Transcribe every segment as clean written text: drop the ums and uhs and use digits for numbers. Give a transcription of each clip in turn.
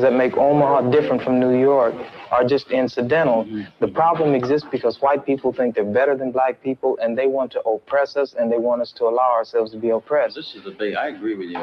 particulars that make Omaha different from New York are just incidental. The problem exists because white people think they're better than black people, and they want to oppress us, and they want us to allow ourselves to be oppressed. This is the I agree with you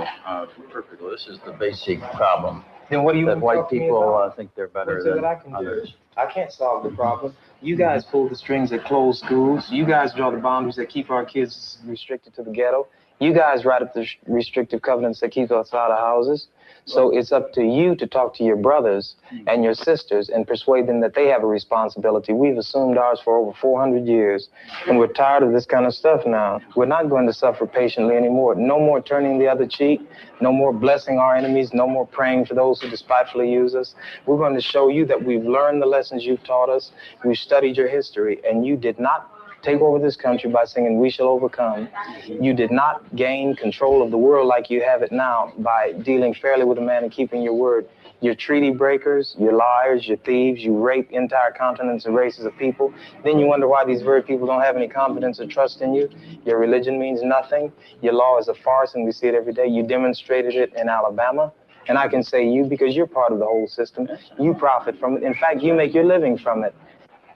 perfectly. This is the basic problem. Then what do you that want to white talk to me people about? think they're better What's it than that I can others? do? I can't solve the problem. You guys pull the strings that close schools. You guys draw the boundaries that keep our kids restricted to the ghetto. You guys write up the restrictive covenants that keep us out of houses. So it's up to you to talk to your brothers and your sisters and persuade them that they have a responsibility. We've assumed ours for over 400 years, and we're tired of this kind of stuff now. We're not going to suffer patiently anymore. No more turning the other cheek. No more blessing our enemies. No more praying for those who despitefully use us. We're going to show you that we've learned the lessons you've taught us. We've studied your history, and you did not take over this country by singing "We Shall Overcome." You did not gain control of the world like you have it now by dealing fairly with a man and keeping your word. You're treaty breakers, you're liars, you're thieves, you rape entire continents and races of people. Then you wonder why these very people don't have any confidence or trust in you. Your religion means nothing. Your law is a farce, and we see it every day. You demonstrated it in Alabama. And I can say you because you're part of the whole system. You profit from it. In fact, you make your living from it.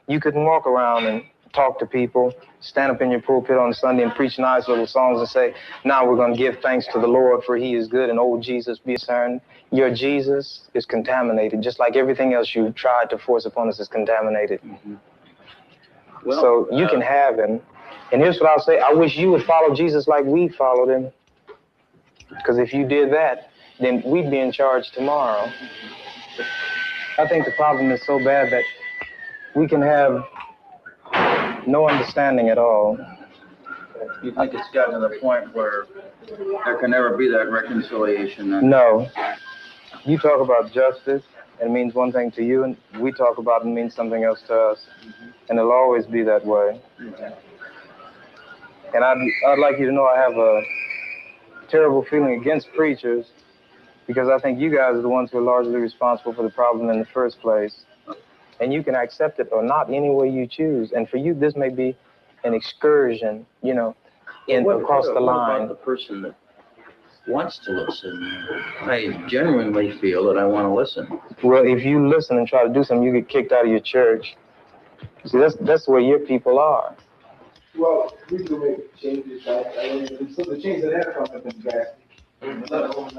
You couldn't walk around and talk to people, stand up in your pulpit on Sunday and preach nice little songs and say, now we're going to give thanks to the Lord for he is good and old Jesus be concerned. Your Jesus is contaminated, just like everything else you tried to force upon us is contaminated. Well, so you can have him. And here's what I'll say. I wish you would follow Jesus like we followed him. Because if you did that, then we'd be in charge tomorrow. I think the problem is so bad that we can have no understanding at all. You think it's gotten to the point where there can never be that reconciliation? Then? No. You talk about justice, and it means one thing to you, and we talk about it and means something else to us. And it'll always be that way. And I'd like you to know I have a terrible feeling against preachers because I think you guys are the ones who are largely responsible for the problem in the first place. And you can accept it or not any way you choose. And for you, this may be an excursion, you know, across the line. What about the person that wants to listen? I genuinely feel that I want to listen. Well, if you listen and try to do something, you get kicked out of your church. See, that's where your people are. Well, we can make changes. So the changes that have come have been drastic.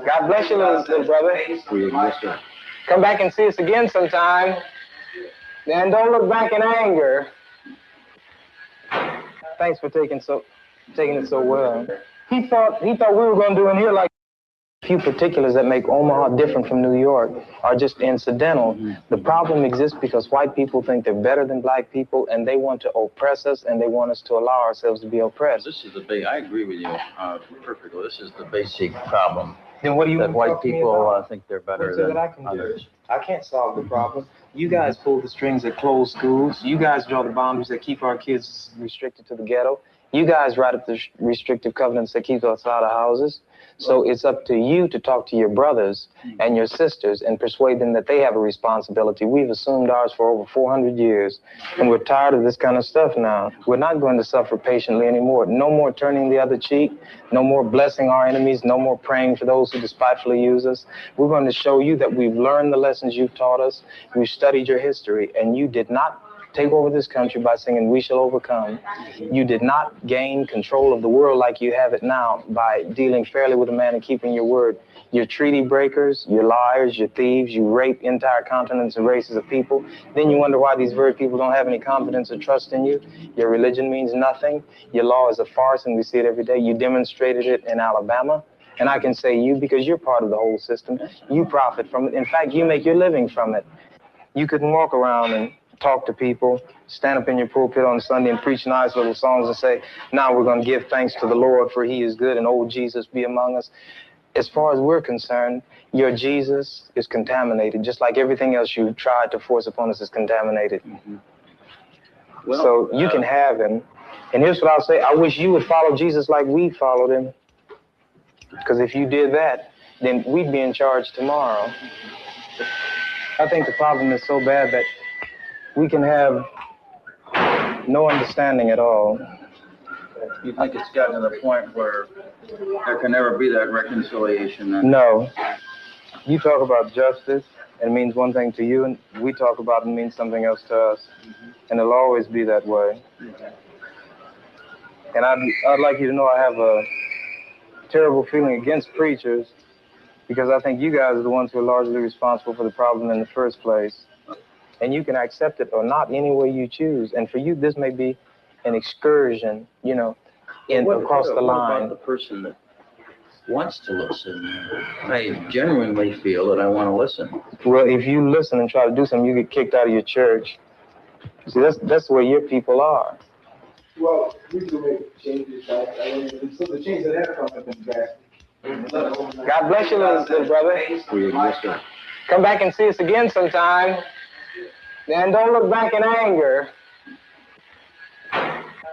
God bless you, little brother. Come back and see us again sometime. And don't look back in anger. Thanks for taking it so well. He thought we were going to do in here like a few particulars that make Omaha different from New York are just incidental. The problem exists because white people think they're better than black people, and they want to oppress us, and they want us to allow ourselves to be oppressed. This is I agree with you perfectly. This is the basic problem. Then what do you that white talk to me people about? think they're better What's it than that I can others? do? I can't solve the problem. You guys pull the strings that close schools. You guys draw the boundaries that keep our kids restricted to the ghetto. You guys write up the restrictive covenants that keep us out of houses. So it's up to you to talk to your brothers and your sisters and persuade them that they have a responsibility. We've assumed ours for over 400 years, and we're tired of this kind of stuff now. We're not going to suffer patiently anymore. No more turning the other cheek. No more blessing our enemies. No more praying for those who despitefully use us. We're going to show you that we've learned the lessons you've taught us. We've studied your history, and you did not take over this country by singing "We Shall Overcome." You did not gain control of the world like you have it now by dealing fairly with a man and keeping your word. You're treaty breakers, you're liars, you're thieves, you rape entire continents and races of people. Then you wonder why these very people don't have any confidence or trust in you. Your religion means nothing. Your law is a farce, and we see it every day. You demonstrated it in Alabama. And I can say you because you're part of the whole system. You profit from it. In fact, you make your living from it. You couldn't walk around and talk to people, stand up in your pulpit on Sunday and preach nice little songs and say, now we're going to give thanks to the Lord for he is good and old Jesus be among us. As far as we're concerned, your Jesus is contaminated, just like everything else you tried to force upon us is contaminated. Well, so you can have him. And here's what I'll say. I wish you would follow Jesus like we followed him. Because if you did that, then we'd be in charge tomorrow. I think the problem is so bad that we can have no understanding at all. You think it's gotten to the point where there can never be that reconciliation? Then? No. You talk about justice, It means one thing to you, and we talk about it means something else to us. And it'll always be that way. And I'd like you to know I have a terrible feeling against preachers, because I think you guys are the ones who are largely responsible for the problem in the first place. And you can accept it or not any way you choose. And for you, this may be an excursion, you know, across the line. What about the person that wants to listen? I genuinely feel that I want to listen. Well, if you listen and try to do something, you get kicked out of your church. See, that's where your people are. Well, we can make changes. So the changes that have come have been drastic. God bless you, little brother. Yes, sir. Come back and see us again sometime. And don't look back in anger.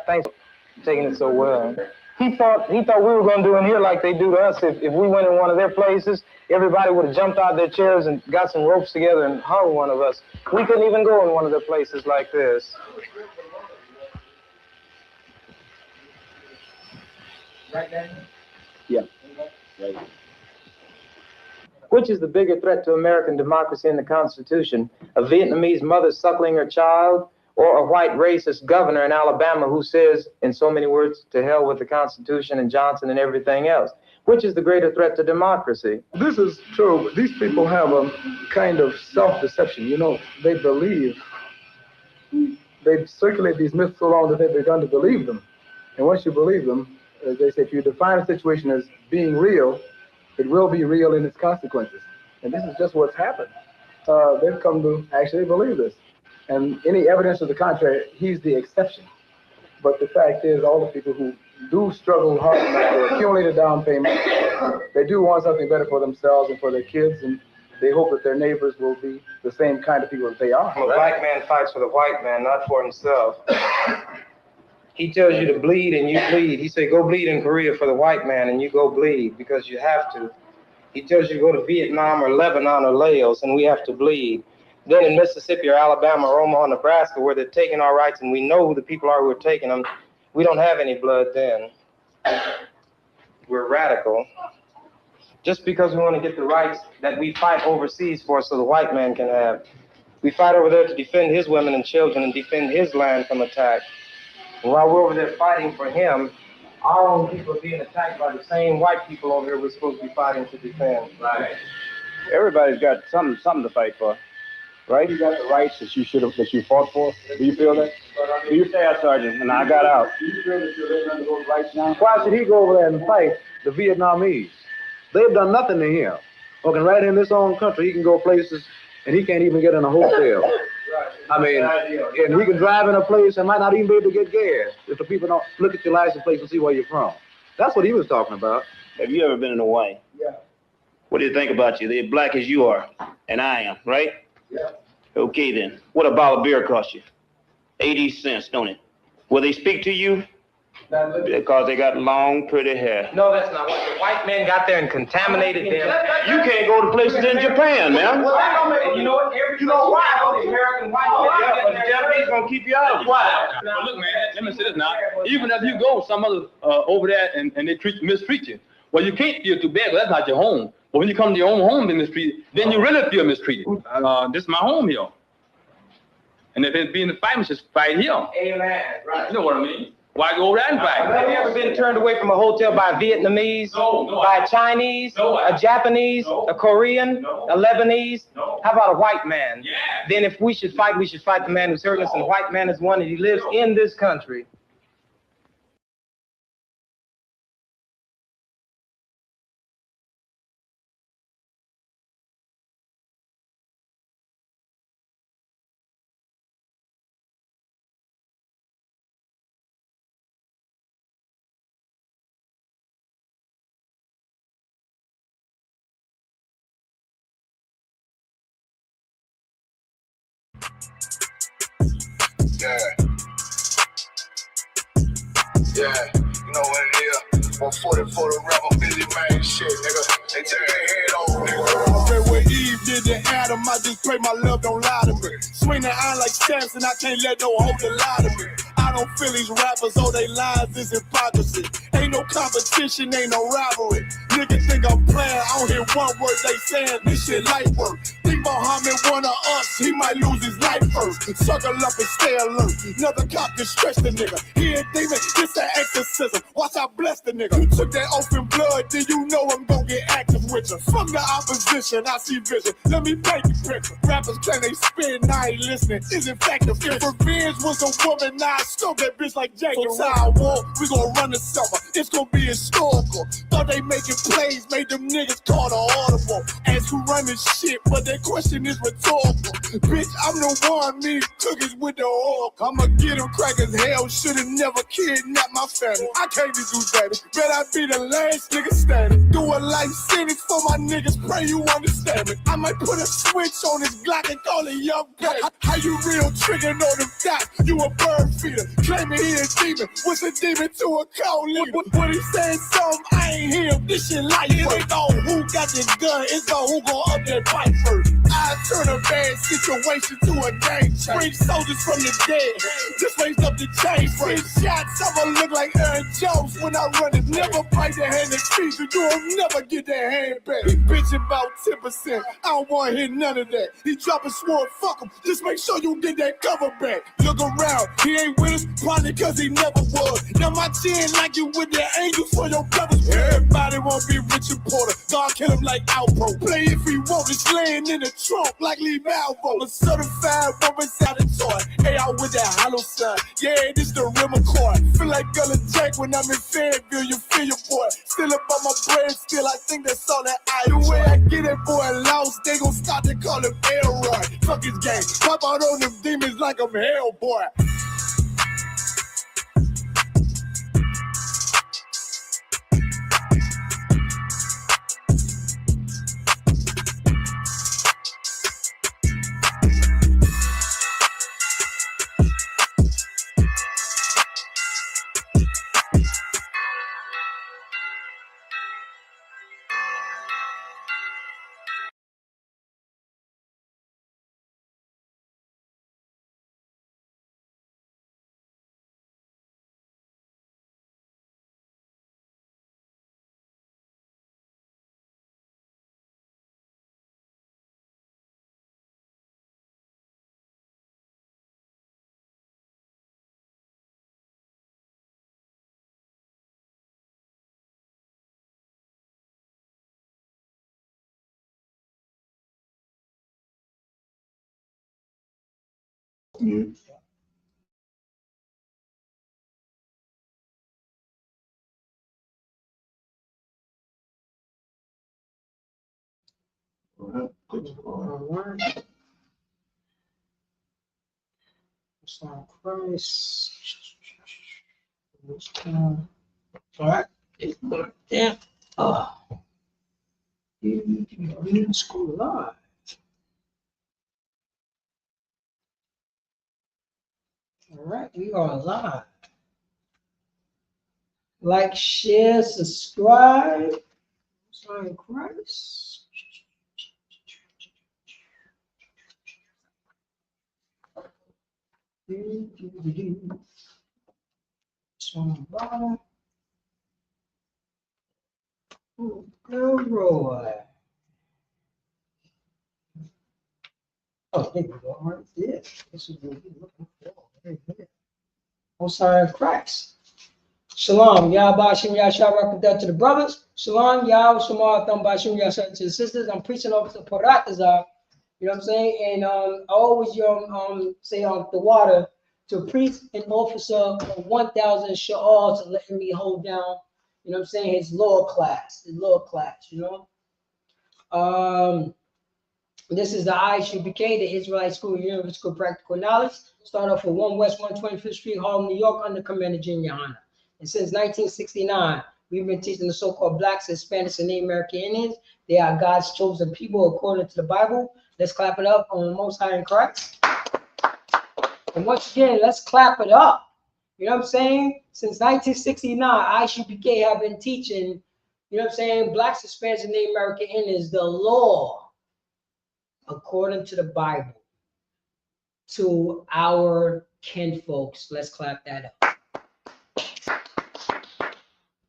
Thanks for taking it so well. He thought we were going to do in here like they do to us. If we went in one of their places, everybody would have jumped out of their chairs and got some ropes together and hung one of us. We couldn't even go in one of their places like this. Right, Daniel? Yeah. Right. Which is the bigger threat to American democracy and the Constitution? A Vietnamese mother suckling her child, or a white racist governor in Alabama who says, in so many words, to hell with the Constitution and Johnson and everything else? Which is the greater threat to democracy? This is true. These people have a kind of self-deception. You know, they believe, they circulate these myths so long that they've begun to believe them. And once you believe them, they say if you define a situation as being real, it will be real in its consequences. And this is just what's happened. They've come to actually believe this. And any evidence to the contrary, he's the exception. But the fact is, all the people who do struggle hard enough to accumulate a down payment, they do want something better for themselves and for their kids, and they hope that their neighbors will be the same kind of people that they are. The black man fights for the white man, not for himself. He tells you to bleed and you bleed. He said, go bleed in Korea for the white man, and you go bleed because you have to. He tells you to go to Vietnam or Lebanon or Laos, and we have to bleed. Then in Mississippi or Alabama or Omaha, Nebraska, where they're taking our rights and we know who the people are who are taking them, we don't have any blood then. We're radical. Just because we want to get the rights that we fight overseas for so the white man can have. We fight over there to defend his women and children and defend his land from attack. And while we're over there fighting for him, our own people are being attacked by the same white people over here we're supposed to be fighting to defend. Right. Everybody's got something to fight for, right? You got the rights that you fought for. Do you feel that? Do you say that, Sergeant? And I got out. Do you feel that you're living under those rights now? Why should he go over there and fight the Vietnamese? They've done nothing to him. Working right in this own country, he can go places and he can't even get in a hotel. I mean, and he can drive in a place and might not even be able to get gas if the people don't look at your license plate and see where you're from. That's what he was talking about. Have you ever been in Hawaii? Yeah. What do you think about you? They're black as you are, and I am, right? Yeah. Okay then. What a bottle of beer cost you? 80 cents, don't it? Will they speak to you? Because they got long, pretty hair. No, that's not what the white men got there and contaminated them. You can't go to places in Japan, man. Well, that don't make, you know what? You know why? The American white men. But the Japanese gonna keep you out of it. Well, look, man, let me say this now. Even if you go some other over there and they mistreat you, well, you can't feel too bad, but that's not your home. But when you come to your own home and mistreated, then you really feel mistreated. This is my home here. And if it's being a fight, just fight here. Amen. Right. You know what I mean? Why go over there and fight? Have you ever been turned away from a hotel by a Vietnamese, by a Chinese, a Japanese, a Korean, a Lebanese? How about a white man? Yeah. Then if we should fight the man who's hurting us, and the white man is one, and he lives in this country. Yeah. Yeah, you know what it is. 140 for the rapper, Billy, man, shit, nigga. They take their head off, nigga. Okay, with Eve. did to Adam. I just pray my love don't lie to me. Swing the iron like Samson, I can't let no holder lie to me. I don't feel these rappers, all they lies is hypocrisy. Ain't no competition, ain't no rivalry. Niggas think I'm playing, I don't hear one word they saying, this shit light work. Think Muhammad one of us, he might lose his life first. Circle up and stay alert. Another cop can stretch the nigga. He a demon, this an exorcism. Watch I bless the nigga. You took that open blood, then you know I'm gonna get active with you. From the opposition, I see vision. Let me paint the picture. Rappers claim they spin, I ain't listening. Is in fact the If revenge was a woman, now I scope that bitch like Jacob. So I war, we gon' run the summer. It's gonna be historical. Thought they making plays, made them niggas call the audible. Ask who run this shit, but that question is rhetorical. Bitch, I'm the one, me cookies with the oil. I'ma get them crackers, hell, should've never kidnapped my family. I can't do that. Bet I be the last nigga standing. Do a life sentence for my niggas, pray you understand me. I might put a switch on this Glock and call it young baby. How you real trigger know them dots? You a bird feeder, claiming he a demon. What's a demon to a cold leader? When he saying something, I ain't hear him. This shit like it ain't all who got the gun, it's all who gon' up that fight first. I turn a bad situation to a game change. Bring soldiers from the dead, just raised up the chain. Bring shots, I'ma look like Aaron Jones when I run it. Never fight the hand that feeds you, you'll never get that hand back. He bitching about 10%, I don't wanna hear none of that. He dropping sword, fuck him, just make sure you get that cover back. Look around, he ain't with us, probably cause he never was. Now my chin like you with the angels for your brothers. Everybody won't be Richard Porter, God kill him like Alpo. Play if he want, it's laying in the trunk like Lee Malvo. A certified woman out of toy, hey out with that hollow sign. Yeah, this the real McCoy. Feel like Gullah Jack when I'm in Fayetteville, you feel your boy. Still up on my bread, still I think that's all that I do. The way I get it, boy, lost, they gon' start to call him Elroy. Fuck his game, pop out on them demons like I'm Hellboy. Alright. So Christ. Alright. Yeah. Oh. You in school live. Alright, we are live. Like, share, subscribe. Sorry, Christ. On the bottom. Oh, Roy. Oh, there we go. Right there. This is what we're looking for. Right here. Osiris Christ. Shalom. Yah Bashim Yahshua Rakadah to the brothers. Shalom. Yah Shamar Thumb Bashim Yahshua to the sisters. I'm preaching over to Paratazar. You know what I'm saying? And I always say on the water to a priest and officer of 1,000 sha'als to letting me hold down, you know what I'm saying, his lower class, you know. This is the ISUPK, the Israelite School of Universal Practical Knowledge. Start off at 1 West 125th Street, Harlem, New York, under Commander Junior Hanna. And since 1969, we've been teaching the so-called Blacks, Hispanics, and Native American Indians. They are God's chosen people according to the Bible. Let's clap it up on the Most High in Christ. And once again, let's clap it up. You know what I'm saying? Since 1969, ISUPK have been teaching, you know what I'm saying, Blacks, Hispanics, and Native American Indians the law. according to the Bible to our kinfolks. Let's clap that up.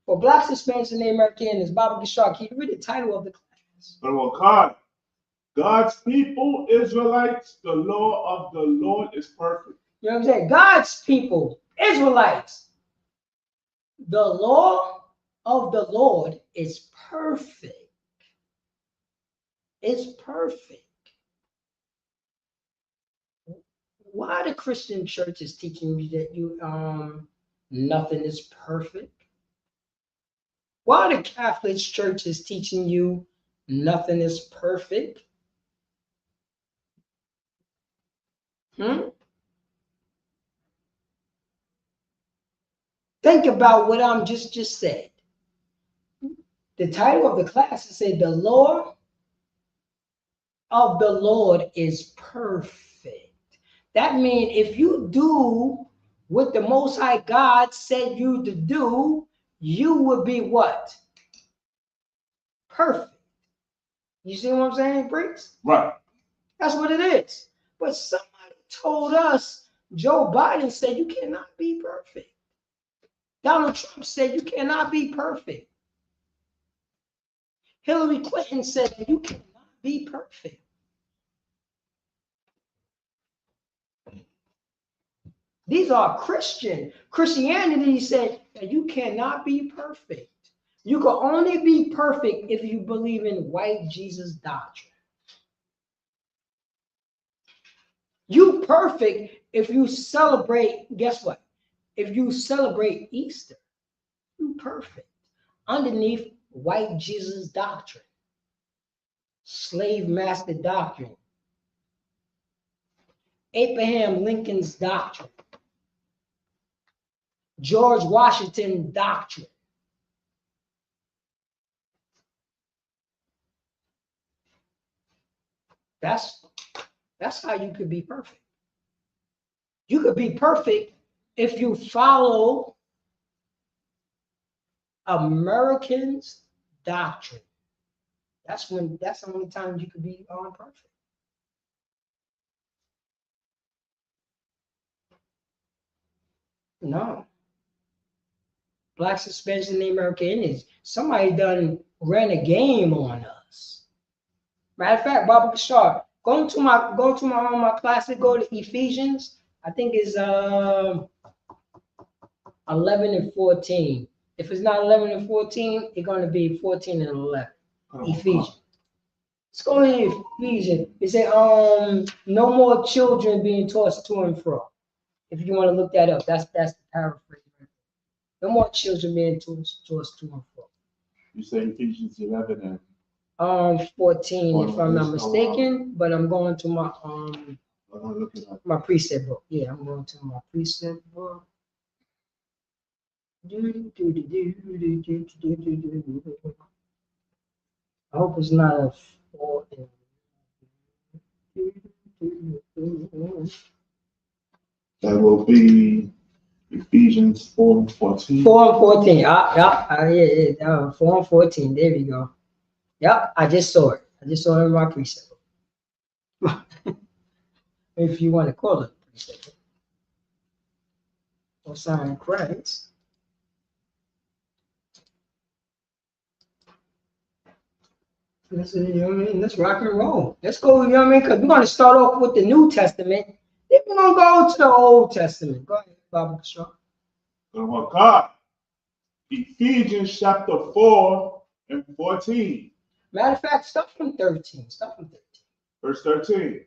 For Blacks, Hispanics, and Native Americans, Baba Gashar, can you read the title of the class? God's people, Israelites, the law of the Lord is perfect. You know what I'm saying? God's people, Israelites, the law of the Lord is perfect. It's perfect. Why the Christian church is teaching you that nothing is perfect? Why the Catholic church is teaching you nothing is perfect? Think about what I'm just said. The title of the class is said, the law of the Lord is perfect. That means if you do what the Most High God said you to do, you would be what? Perfect. You see what I'm saying, Briggs? Right. That's what it is. But somebody told us, Joe Biden said you cannot be perfect. Donald Trump said you cannot be perfect. Hillary Clinton said that you cannot be perfect. These are Christian. Christianity said that you cannot be perfect. You can only be perfect if you believe in white Jesus doctrine. You perfect if you celebrate, guess what? If you celebrate Easter, you perfect. Underneath white Jesus doctrine, slave master doctrine, Abraham Lincoln's doctrine, George Washington doctrine. That's how you could be perfect. You could be perfect if you follow Americans' doctrine. That's the only time you could be perfect. No. Blacks, Hispanics, and Native Americans. Somebody done ran a game on us. Matter of fact, Baba Bashar, go to my classic, go to Ephesians. I think it's 11 and 14. If it's not 11 and 14, it's going to be 14 and 11. Ephesians. Let's go to Ephesians. It said, no more children being tossed to and fro. If you want to look that up, that's the paraphrase. No more children being tossed to and fro. You say Ephesians 11 and 14, if I'm not mistaken, but I'm going to my my precept book. Yeah, I'm going to my precept book. I hope it's not a 4. That will be Ephesians 4 and 14. 4 and 14. Yeah. 4 and 14. There we go. Yep, I just saw it. I just saw it in my precept book. If you want to call it precept book. Or sign Christ. Listen, you know what I mean? Let's rock and roll. Let's go, you know what I mean? Because we're going to start off with the New Testament. Then we're going to go to the Old Testament. Go ahead, Baba Shaw. Oh, God. Ephesians chapter 4 and 14. Matter of fact, start from 13. Verse 13.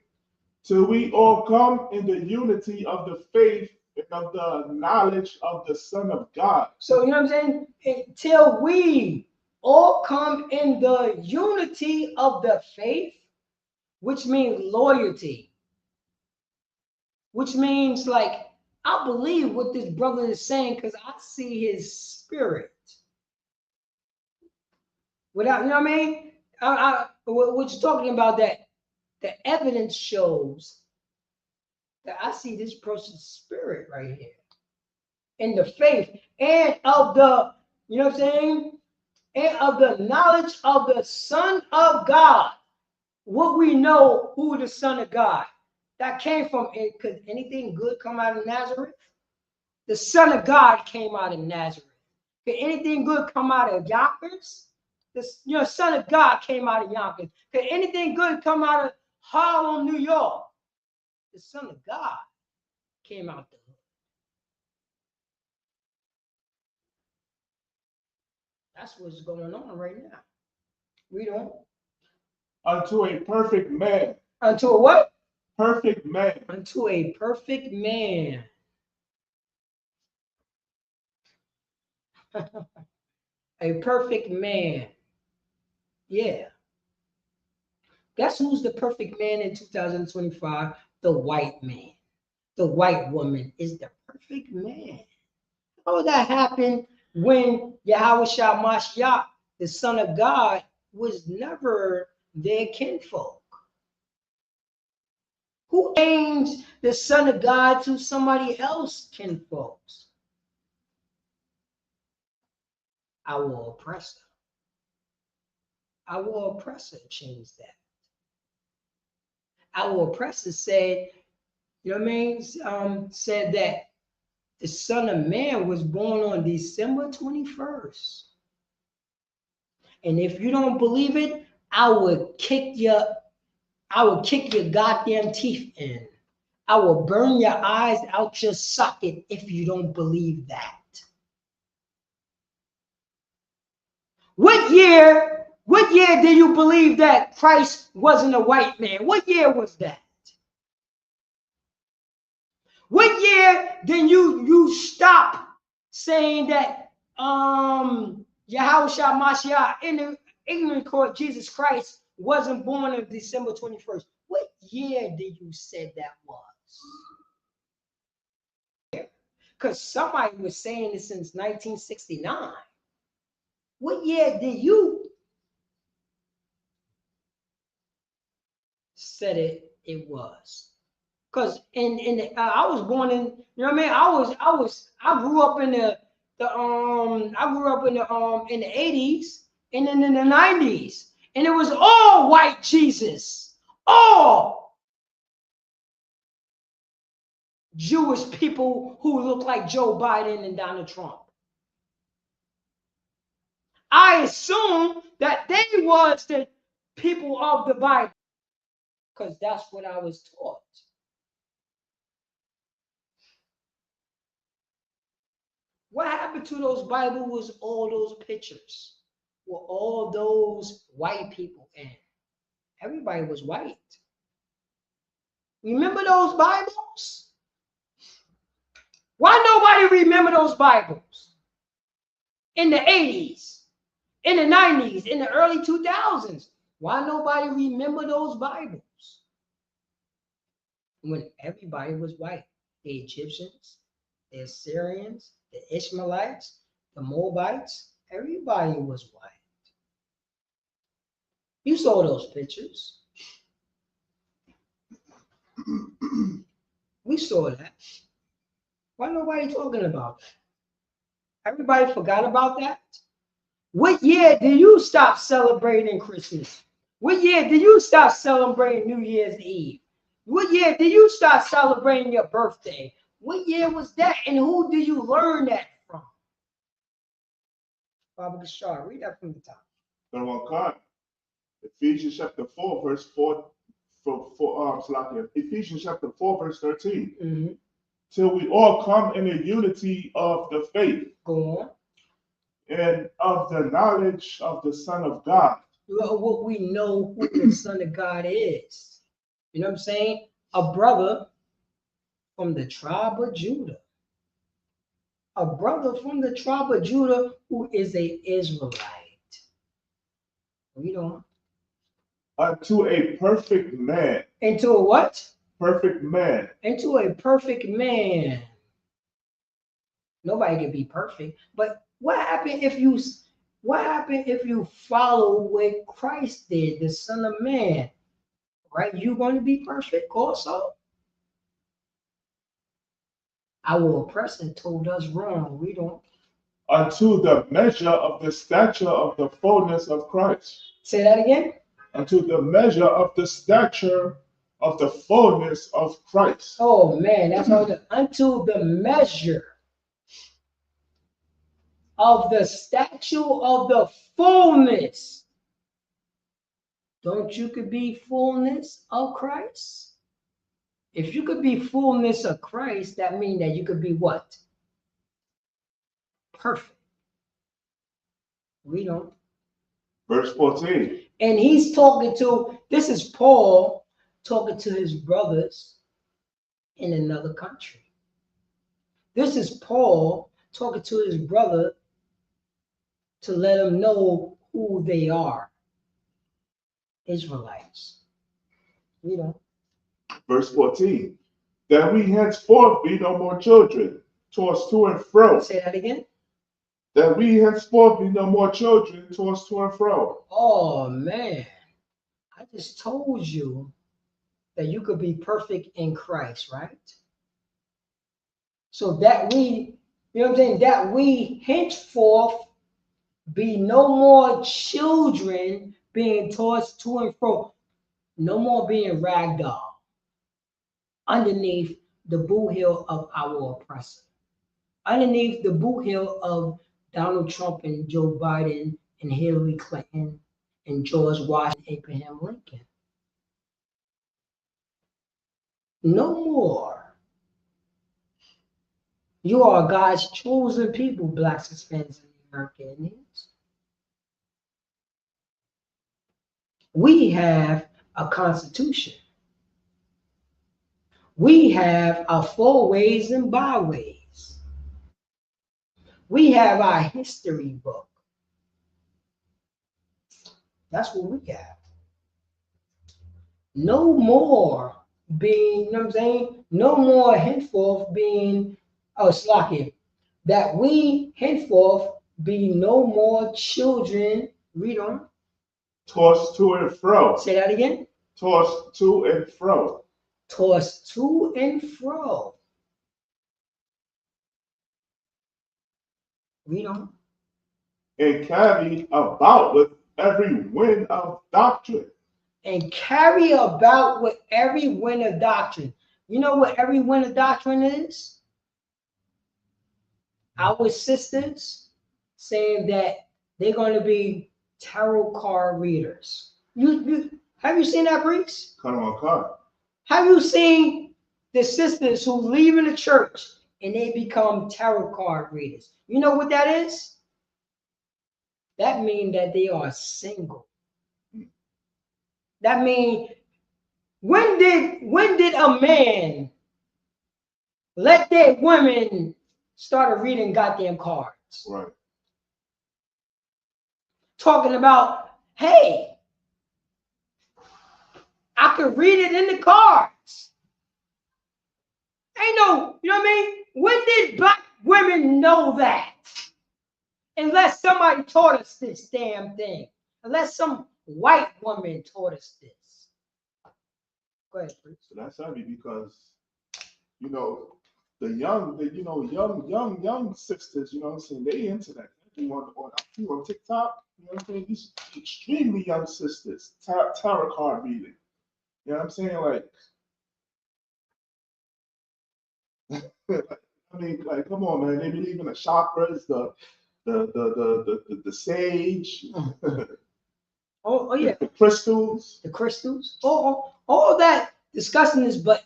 Till we all come in the unity of the faith and of the knowledge of the Son of God. So, you know what I'm saying? Till we all come in the unity of the faith, which means loyalty, which means like, I believe what this brother is saying because I see his spirit. Without, you know what I mean? What you're talking about, that the evidence shows that I see this person's spirit right here in the faith and of the, you know what I'm saying? And of the knowledge of the Son of God. what we know who the Son of God, that came from it. Could anything good come out of Nazareth? The Son of God came out of Nazareth. Could anything good come out of Yonkers? The Son of God came out of Yonkers. Could anything good come out of Harlem, New York? The Son of God came out the hood. That's what's going on right now. We don't. Unto a perfect man. Unto a what? Perfect man. Unto a perfect man. A perfect man. Yeah. Guess who's the perfect man in 2025? The white man. The white woman is the perfect man. How would that happen when Yahweh Shah Mashiach, the Son of God, was never their kinfolk? Who changed the Son of God to somebody else kinfolks? Our oppressor. Our oppressor changed that. Our oppressor said, you know what I mean? Said that the Son of Man was born on December 21st. And if you don't believe it, I would kick your goddamn teeth in. I will burn your eyes out your socket if you don't believe that. What year do you believe that Christ wasn't a white man? What year was that? What year did you stop saying that Yahweh Shah Mashiach in the ignorant court Jesus Christ wasn't born on December 21st? What year did you say that was? Because somebody was saying it since 1969. What year did you said it was? Because I was born in, you know what I mean? I grew up in the 80s and then in the 90s, and it was all white Jesus, all Jewish people who look like Joe Biden and Donald Trump. I assume that they was the people of the Bible because that's what I was taught. What happened to those Bibles was all those pictures with all those white people in. Everybody was white. Remember those Bibles? Why nobody remember those Bibles? In the 80s, in the 90s, in the early 2000s. Why nobody remember those Bibles? When everybody was white. The Egyptians, the Assyrians, the Ishmaelites, the Moabites, everybody was white. You saw those pictures. We saw that. Why nobody talking about that? Everybody forgot about that? What year did you stop celebrating Christmas? What year did you stop celebrating New Year's Eve? What year did you start celebrating your birthday? What year was that? And who did you learn that from? Baba Bashar, read that from the top. Ephesians chapter 4, verse 4. Ephesians chapter 4, verse 13. Mm-hmm. Till we all come in the unity of the faith. Go on. And of the knowledge of the Son of God. What we know who the Son of God is. You know what I'm saying? A brother from the tribe of Judah. A brother from the tribe of Judah who is an Israelite. Read on. Unto a perfect man. Into a what? Perfect man. Into a perfect man. Nobody can be perfect. But what happened if you follow what Christ did, the Son of Man? Right? You going to be perfect also? Our oppressor told us wrong. We don't. Unto the measure of the stature of the fullness of Christ. Say that again. unto the measure of the stature of the fullness of Christ. Oh man, that's all. Unto the measure of the stature of the fullness. Don't you could be fullness of Christ? If you could be fullness of Christ, that means that you could be what? Perfect. We don't. Verse 14. And he's talking to, this is Paul talking to his brothers in another country. This is Paul talking to his brother to let them know who they are. Israelites. We don't. Verse 14. That we henceforth be no more children, tossed to and fro. Say that again. That we henceforth be no more children, tossed to and fro. Oh man, I just told you that you could be perfect in Christ, right? So that we, you know what I'm saying, that we henceforth be no more children being tossed to and fro, no more being ragdoll underneath the boot heel of our oppressor, underneath the boot heel of Donald Trump and Joe Biden and Hillary Clinton and George Washington, Abraham Lincoln. No more. You are God's chosen people, blacks, Hispanics, and American Indians. We have a constitution. We have our four ways and byways. We have our history book. That's what we have. No more being, you know what I'm saying? No more henceforth being, slacking. That we henceforth be no more children. Read on. Tossed to and fro. Say that again. Tossed to and fro. Tossed to and fro. Read on. And carried about with every wind of doctrine. And carry about with every wind of doctrine. You know what every wind of doctrine is? Our sisters saying that they're going to be tarot card readers. You have you seen that, Brees? Come on, card. Have you seen the sisters who leave in the church and they become tarot card readers? You know what that is? That means that they are single. That means when did a man let their women start reading goddamn cards? Right. Talking about, hey, I could read it in the cards. Ain't no, you know what I mean? When did black women know that? Unless somebody taught us this damn thing. Unless some white woman taught us this. Go ahead, please. So that's heavy because, you know, the young sisters, you know what I'm saying, they into that. They on TikTok, you know what I'm saying? These extremely young sisters, tarot card reading. You know what I'm saying? Like, I mean, like, come on, man. They believe in the chakras, the sage, Oh yeah. the crystals. The crystals. All that discussing this, but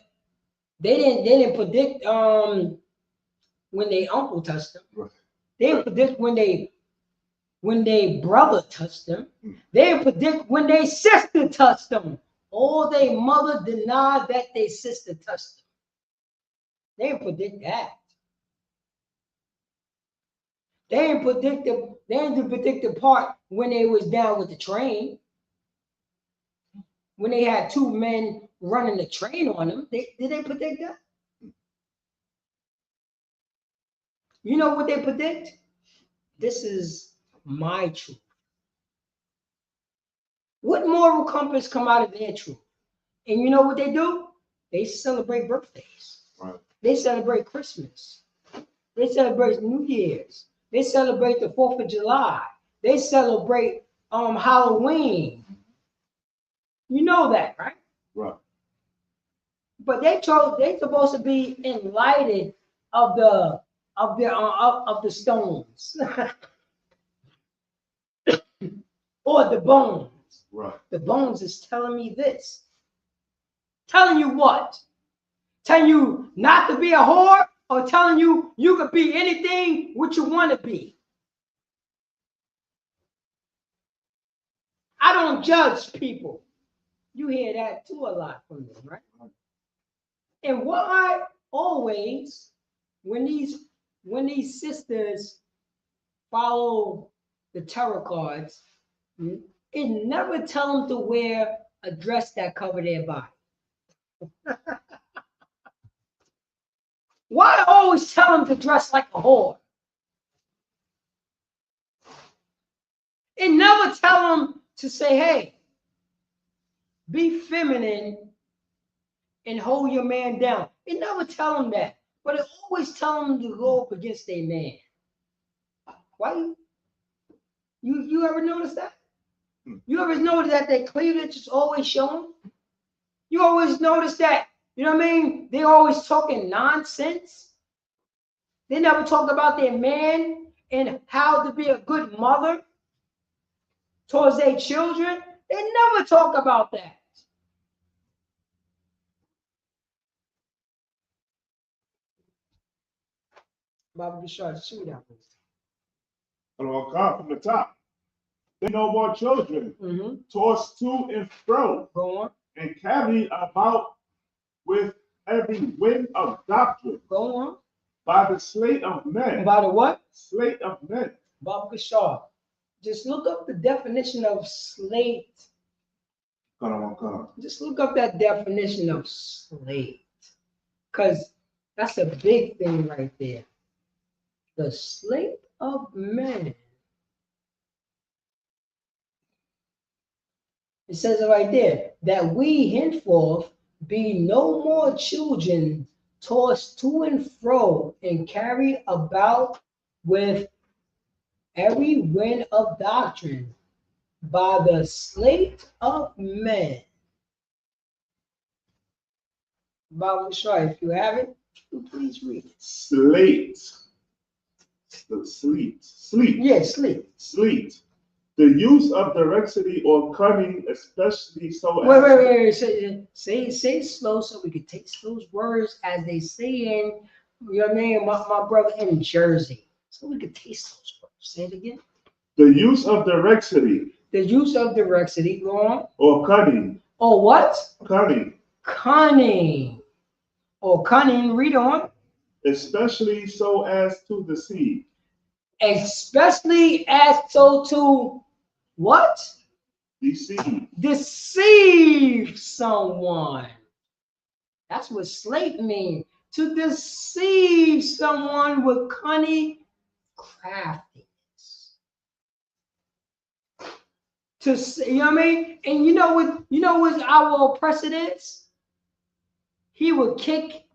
they didn't predict when they uncle touched them. Right. They didn't predict when they brother touched them. They didn't predict when they sister touched them. Or they mother denied that they sister touched them. They didn't predict that. They didn't predict the part when they was down with the train. When they had two men running the train on them, did they predict that? You know what they predict? This is my truth. What moral compass come out of their truth? And you know what they do? They celebrate birthdays. Right. They celebrate Christmas. They celebrate New Year's. They celebrate the 4th of July. They celebrate Halloween. You know that, right? Right. But they supposed to be enlightened of the stones or the bones. Right. The bones is telling me this. Telling you what? Telling you not to be a whore, or telling you you could be anything what you want to be. I don't judge people. You hear that too a lot from them, right? And why always when these sisters follow the tarot cards, it never tell them to wear a dress that cover their body. Why always tell them to dress like a whore? It never tell them to say, hey, be feminine and hold your man down. It never tell them that. But it always tell them to go up against their man. Why? You ever notice that? You ever notice that their cleavage is always showing? You always notice that, you know what I mean? They always talking nonsense. They never talk about their man and how to be a good mother towards their children. They never talk about that. Bobby Bishard, shoot out. Hello, come from the top. They no more children, tossed to and fro, Go on. and carried about with every wind of doctrine. Go on. By the slate of men. By the what? Slate of men. Bobby Bishard. Just look up the definition of slate. Just look up that definition of slate. Because that's a big thing right there. The slate of men. It says it right there, that we henceforth be no more children tossed to and fro and carried about with every wind of doctrine by the slate of men. Bob Mashar, if you have it, please read it. Slate. Sleep. Yeah, sleep. Sleep. The use of dexterity or cunning, especially so. Wait. Say slow so we can take those words as they say in, you know what I mean, my brother in Jersey. So we could taste those words. Say it again. The use of dexterity. The use of dexterity, go on. Or cunning. Or what? Cunning. Cunning. Or cunning, read on. Especially so as to deceive. Especially as so to what? Deceive. Deceive someone. That's what slate means. To deceive someone with cunning craftiness. To, you know what I mean? And you know what our oppressor is? He will kick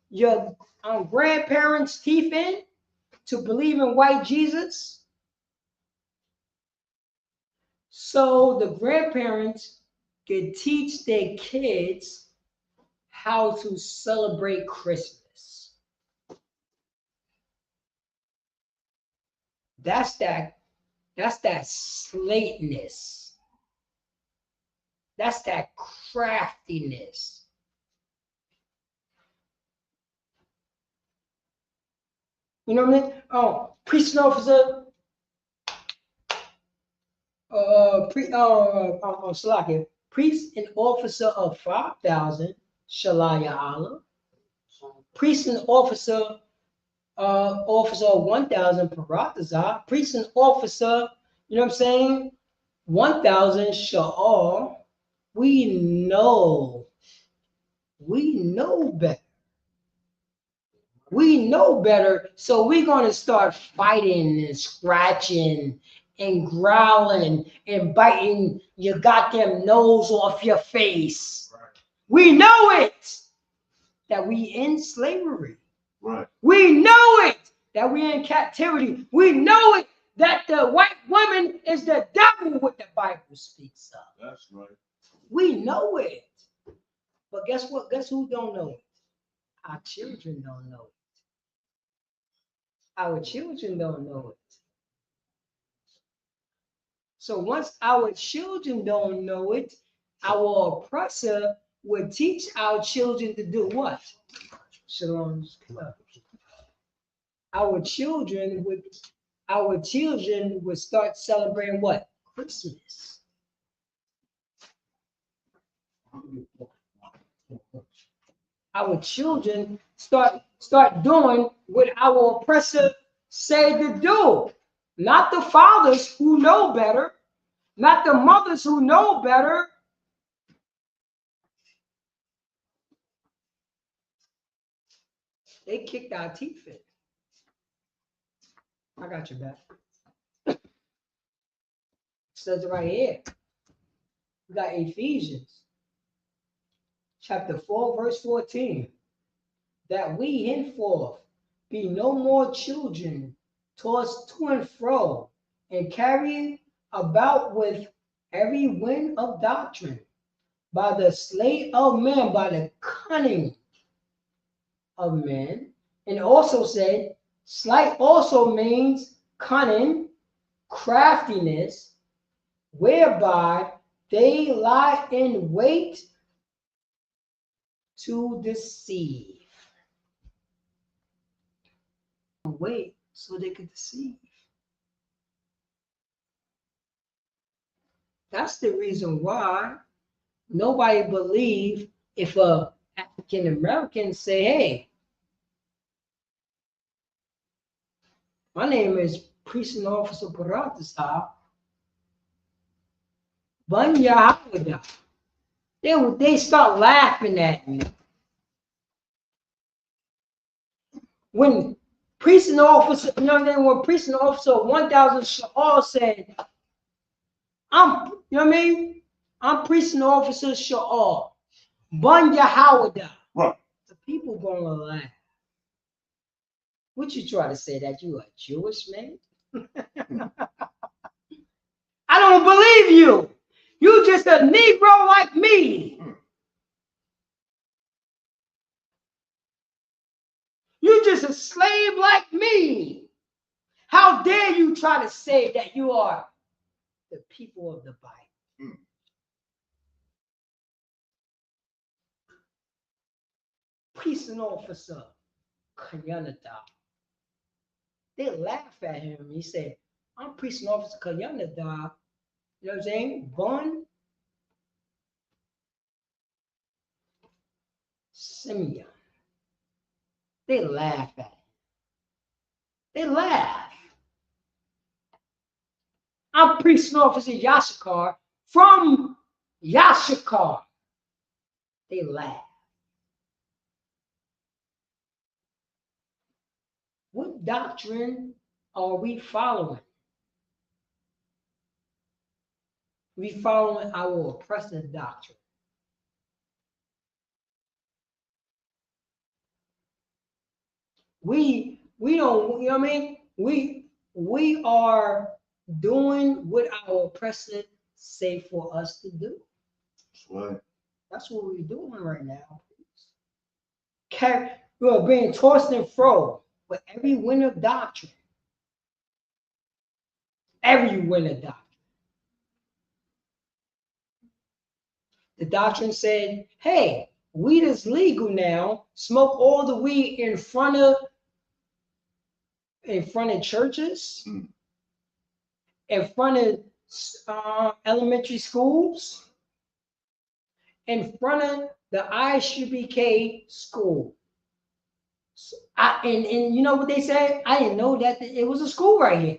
your grandparents' teeth in to believe in white Jesus. So the grandparents can teach their kids how to celebrate Christmas. That's that slateness. That's that craftiness. You know what I mean? Oh, priest and officer. Priest and officer of 5,000, Shalaya Allah. Priest and officer of 1,000, Paratazah. Priest and officer, you know what I'm saying? 1,000, Sha'al. We know better. We know better, so we're going to start fighting and scratching and growling and biting your goddamn nose off your face. Right. We know it, that we in slavery. Right. We know it, that we in captivity. We know it, that the white woman is the devil, what the Bible speaks of. That's right. We know it. But guess what? Guess who don't know it? Our children don't know it. Our children don't know it. So once our children don't know it, our oppressor would teach our children to do what? Shalom's club. Our children would start celebrating what? Christmas. Our children start doing what our oppressor say to do. Not the fathers who know better, not the mothers who know better. They kicked our teeth in. I got your back. It says it right here. We got Ephesians chapter 4, verse 14. That we henceforth be no more children tossed to and fro and carried about with every wind of doctrine by the sleight of men, by the cunning of men. And also said, sleight also means cunning, craftiness, whereby they lie in wait to deceive. Wait so they could deceive. That's the reason why nobody believe if a African American say, hey, my name is Precinct Officer Baratasa Banya Hawada. They start laughing at me. When Precinct Officer, when Precinct Officer 1000 Sha'al said, I'm Precinct Officer Sha'al Banya Hawada. Right. The people gonna laugh. What you try to say, that you a Jewish man? I don't believe you. You just a Negro like me. You just a slave like me. How dare you try to say that you are the people of the Bible? Precinct Officer Kayanada. They laugh at him. He said, I'm Precinct Officer Kayanada. You know what I'm saying? Bun Simeon. They laugh at him. They laugh. I'm Precinct Officer Yashikar from Yashikar. They laugh. What doctrine are we following? We following our oppressor doctrine. We don't, you know what I mean? We are doing what our oppressor say for us to do. That's right. That's what we're doing right now. We are being tossed and fro with every wind of doctrine. Every wind of doctrine. The doctrine said, hey, weed is legal now. Smoke all the weed in front of churches, in front of elementary schools, in front of the ISUPK school. And you know what they said? I didn't know that it was a school right here.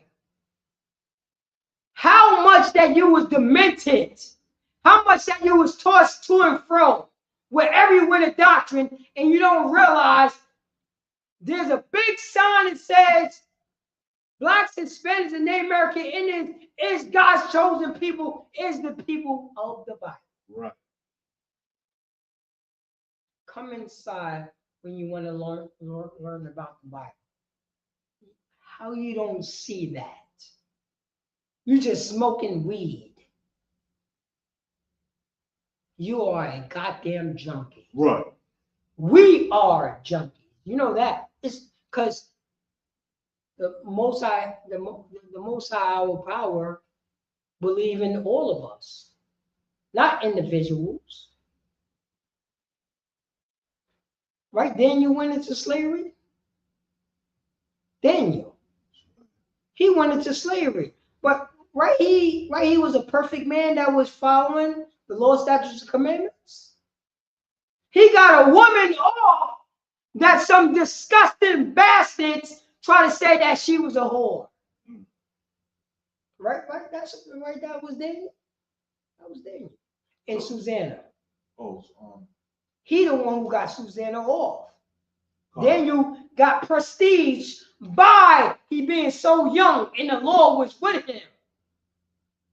How much that you was demented, how much that you was tossed to and fro with every wind of doctrine, and you don't realize there's a big sign that says Blacks, Hispanics, and Native American Indians is God's chosen people, is the people of the Bible. Right. Come inside when you want to learn about the Bible. How you don't see that? You just smoking weed. You are a goddamn junkie. Right. We are junkies. You know that. It's because the Most High, the Most High, our power, believe in all of us, not individuals. Right? Daniel went into slavery. Daniel, he went into slavery, but he was a perfect man that was following the law, statutes, and commandments. He got a woman off that some disgusting bastards try to say that she was a whore. Right? That's right. That was Daniel. That was Daniel. And Susanna. Oh, He the one who got Susanna off. Daniel got prestige by he being so young, and the Lord was with him.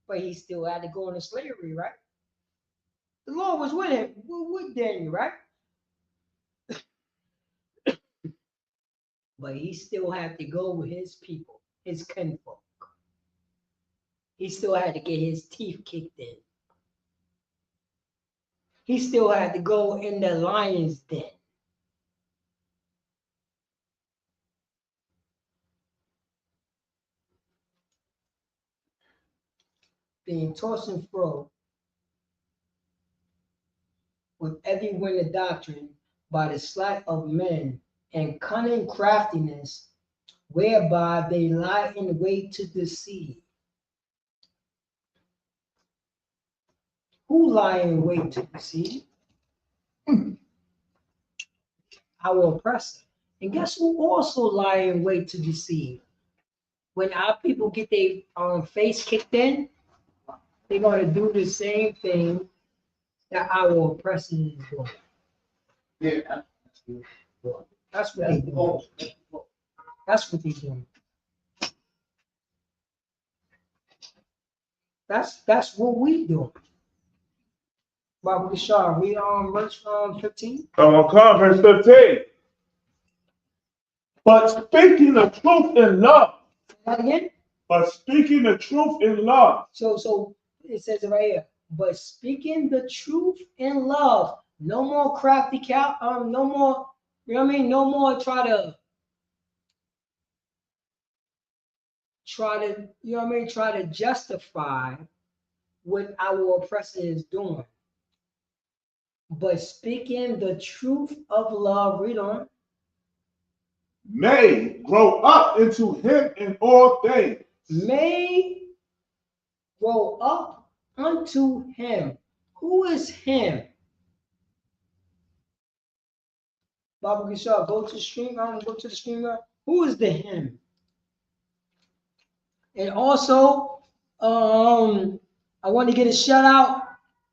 But he still had to go into slavery, right? The Lord was with him, with Daniel, right? But he still had to go with his people, his kinfolk. He still had to get his teeth kicked in. He still had to go in the lion's den. Being tossed and fro with every wind of doctrine by the sleight of men and cunning craftiness, whereby they lie in wait to deceive. Who lie in wait to deceive? Our oppressor. And guess who also lie in wait to deceive? When our people get their face kicked in, they're going to do the same thing that our oppressor is doing. yeah. That's what they do. That's what they do. That's what we do. Baba Bashar, we on verse 15. Verse 15. But speaking the truth in love. That again? But speaking the truth in love. So it says it right here. But speaking the truth in love, no more crafty no more, you know what I mean? No more try to, you know what I mean? Try to justify what our oppressor is doing. But speaking the truth of love, read on. May grow up into him in all things. May grow up unto him. Who is him? Baba Gishar, go to the stream. Go to the streamer. Who is the him? And also, I want to get a shout out.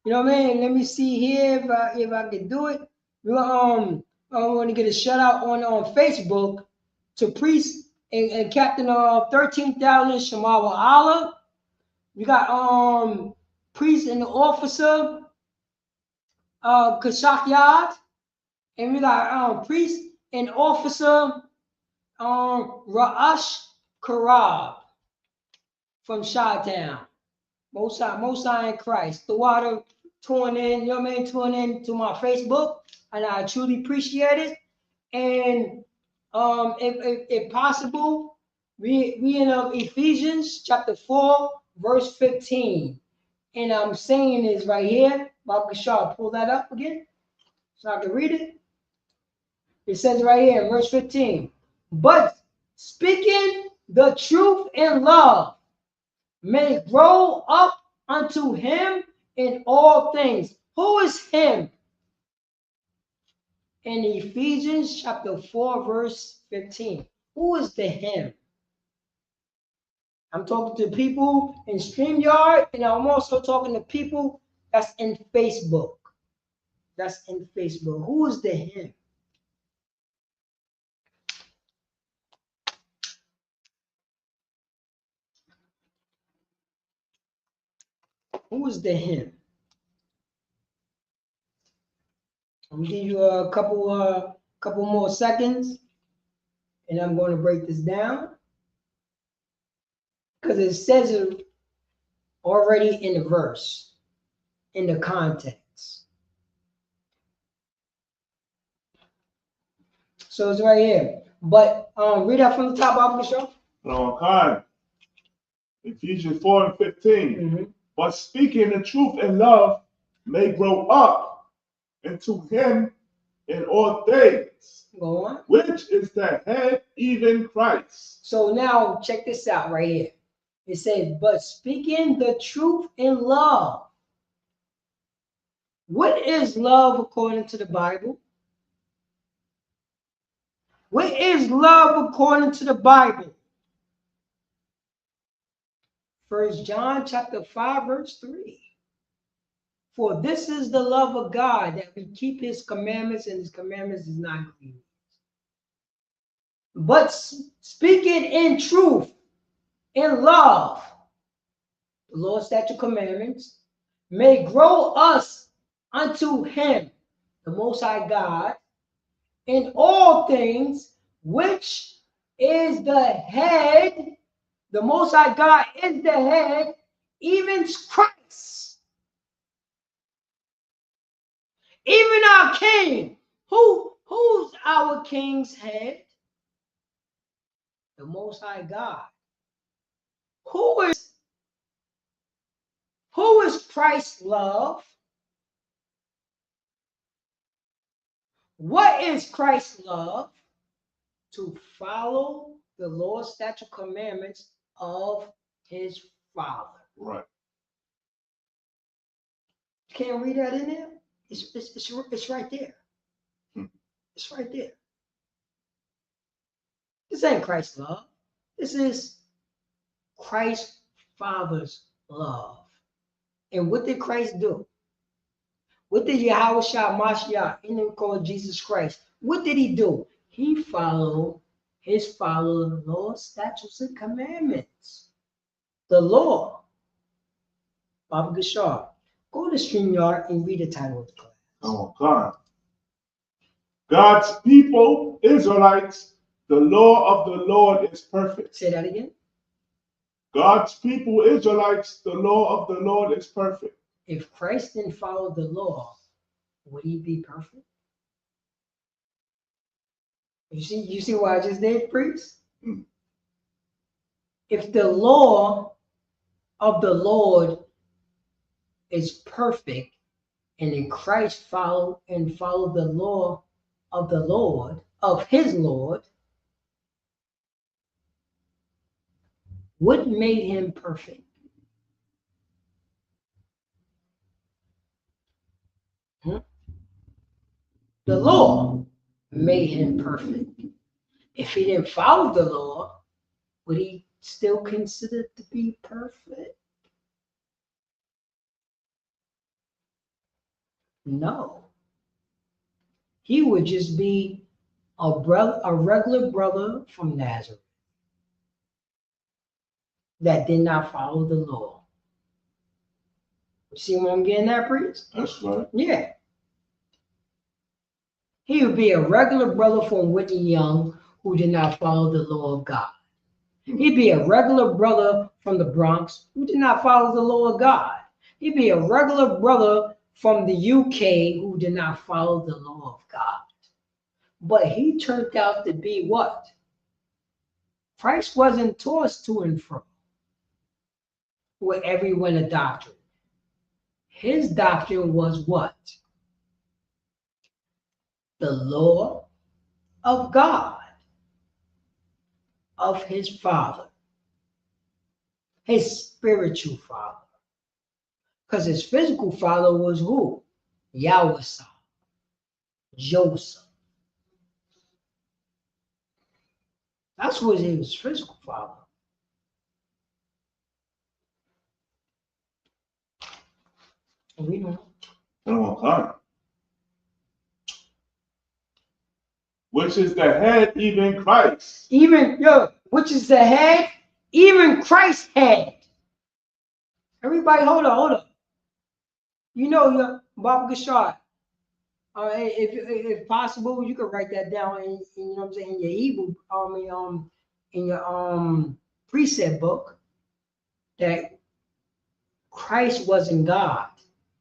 You know what I mean? Let me see here if I can do it. I want to get a shout out on Facebook to Priest and Captain 13,000 Shamawa Allah. You got Priest and the officer Kashak Yad, and we got Priest and officer Ra'ash Karab from Chi-Town. Most High in Christ. The water tune in, you know what I mean? Tune in to my Facebook, and I truly appreciate it. And if possible, we in Ephesians chapter 4, verse 15. And I'm saying this right here. Bob Kashar, pull that up again so I can read it. It says right here, verse 15. But speaking the truth in love may grow up unto him in all things. Who is him? In Ephesians chapter 4, verse 15. Who is the him? I'm talking to people in StreamYard, and I'm also talking to people that's in Facebook. That's in Facebook. Who is the him? Who is the him? I'm gonna give you a couple more seconds, and I'm going to break this down because it says it already in the verse, in the context. So it's right here. But read that from the top of the show. Okay. Ephesians 4 and 15. But speaking the truth in love may grow up into him in all things. Go on. Which is the head, even Christ. So now check this out right here. It says, but speaking the truth in love. What is love according to the Bible? What is love according to the Bible? 1 John chapter 5, verse 3. For this is the love of God, that we keep his commandments, and his commandments is not grievous. But speaking in truth, in love, the Lord's statute commandments, may grow us unto him, the Most High God, in all things, which is the head. The Most High God is the head, even Christ. Even our king. Who's our king's head? The Most High God. Who is Christ's love? What is Christ's love? To follow the Lord's statute commandments of his Father. Right. Can't read that in there? It's right there. It's right there. This ain't Christ's love. This is Christ's Father's love. And what did Christ do? What did Yahweh Shah Mashiach, in him called Jesus Christ, what did he do? He followed his Father's law, statutes, and commandments. The law. Baba Gashar, go to StreamYard and read the title of the class. Okay. God's people, Israelites, the law of the Lord is perfect. Say that again. God's people, Israelites, the law of the Lord is perfect. If Christ didn't follow the law, would he be perfect? You see what I just did, priest? If the law of the Lord is perfect, and then Christ followed the law of the Lord, of his Lord, what made him perfect? The law made him perfect. If he didn't follow the law, would he still considered to be perfect? No. He would just be a regular brother from Nazareth that did not follow the law. You see what I'm getting at, priest? That's right. Yeah. He would be a regular brother from Whitney Young who did not follow the law of God. He'd be a regular brother from the Bronx who did not follow the law of God. He'd be a regular brother from the UK who did not follow the law of God. But he turned out to be what? Christ wasn't tossed to and fro with every wind of doctrine. His doctrine was what? The law of God, of his Father, his spiritual father. Because his physical father was who? Yahweh, Joseph. That's what his physical father. We know. Okay. Which is the head, even Christ. Which is the head, even Christ's head. Everybody, hold on. You know, Bob Gashar, if possible, you could write that down in you know what I'm saying, in your Hebrew, in your precept book, that Christ wasn't God.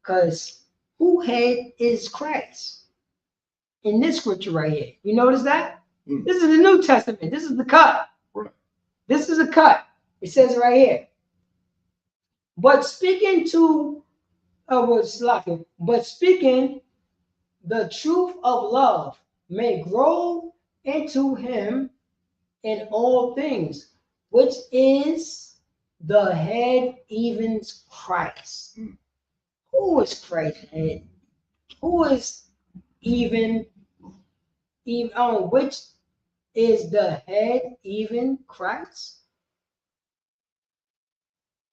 Because who head is Christ? In this scripture right here. You notice that? This is the New Testament. This is the cut. Right. This is a cut. It says it right here. But speaking the truth of love may grow into him in all things, which is the head, even Christ. Who is Christ's head? Who is even which is the head, even Christ?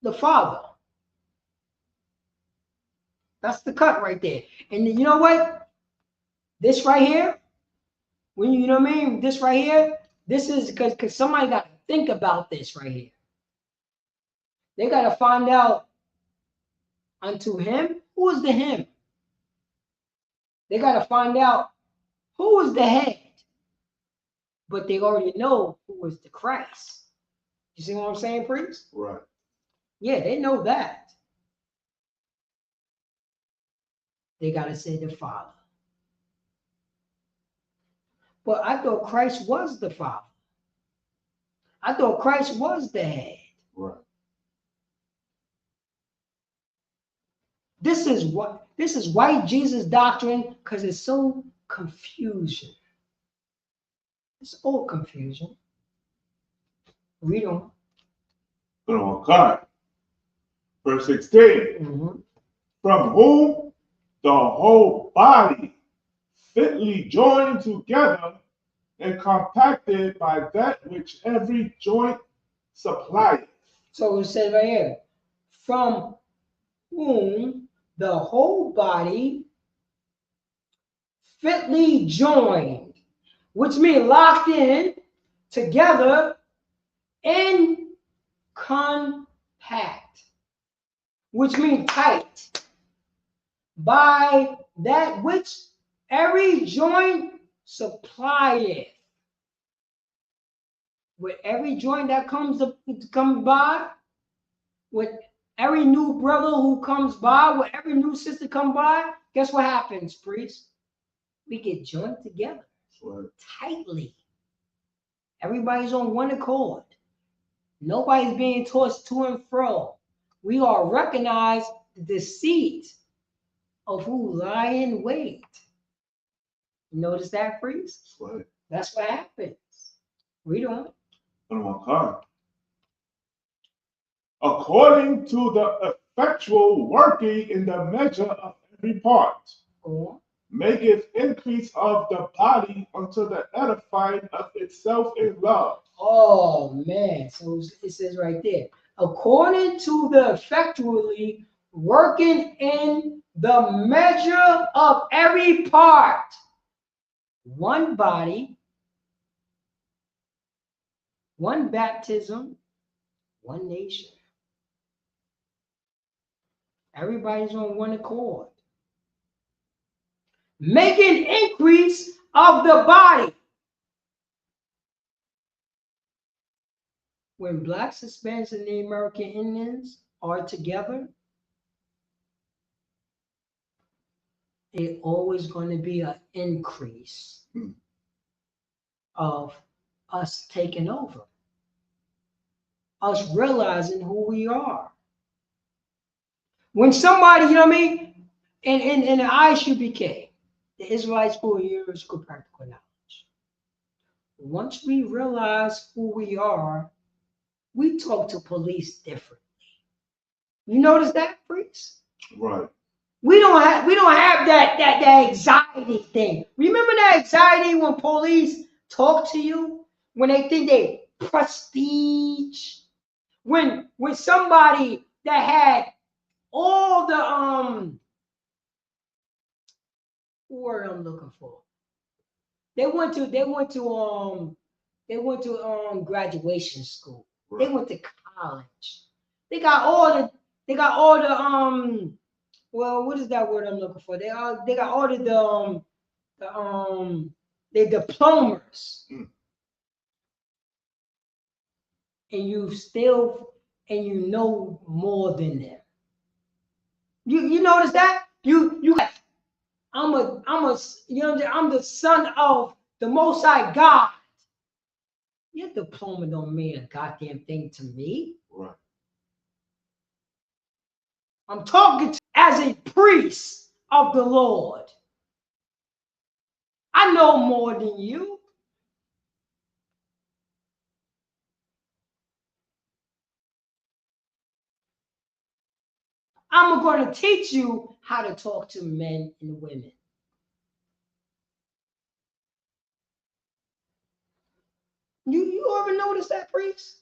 The Father. That's the cut right there. And you know what? This right here, when you know what I mean? This right here, this is because somebody got to think about this right here. They got to find out unto him, who is the him? They got to find out who is the head. But they already know who is the Christ. You see what I'm saying, priest? Right. Yeah, they know that. They got to say the Father. But I thought Christ was the Father. I thought Christ was the head. Right. This is white Jesus doctrine because it's so confusion. It's all confusion. Read on. Okay. Verse 16. From whom the whole body fitly joined together and compacted by that which every joint supplieth. So it says right here, from whom the whole body fitly joined, which means locked in together and compact, which means tight, by that which every joint supplieth. With every joint that comes by, with every new brother who comes by, with every new sister come by, guess what happens, priest? We get joined together tightly. Everybody's on one accord. Nobody's being tossed to and fro. We all recognize the deceit of who lie in wait. Notice that, priest? Right. That's what happens. Read on. Okay. According to the effectual working in the measure of every part, maketh increase of the body unto the edifying of itself in love. Oh man, so it says right there, according to the effectually working in the measure of every part, one body, one baptism, one nation. Everybody's on one accord. Making increase of the body. When blacks, Hispanics, and the American Indians are together, it's always going to be an increase of us taking over, us realizing who we are. When somebody, you know what I mean, in the ISUPK, the Israelite School of Theological Practical Knowledge, once we realize who we are, we talk to police differently. You notice that, priest? Right. We don't have that anxiety thing. Remember that anxiety when police talk to you, when they think they prestige, when somebody that had all the what word I'm looking for. They went to graduation school. Right. They went to college. They got all the well, what is that word I'm looking for? They got all the diplomas. And you know more than them. You notice that? I'm the son of the Most High God. Your diploma don't mean a goddamn thing to me. Right. I'm talking as a priest of the Lord. I know more than you. I'm going to teach you how to talk to men and women. You ever notice that, priest?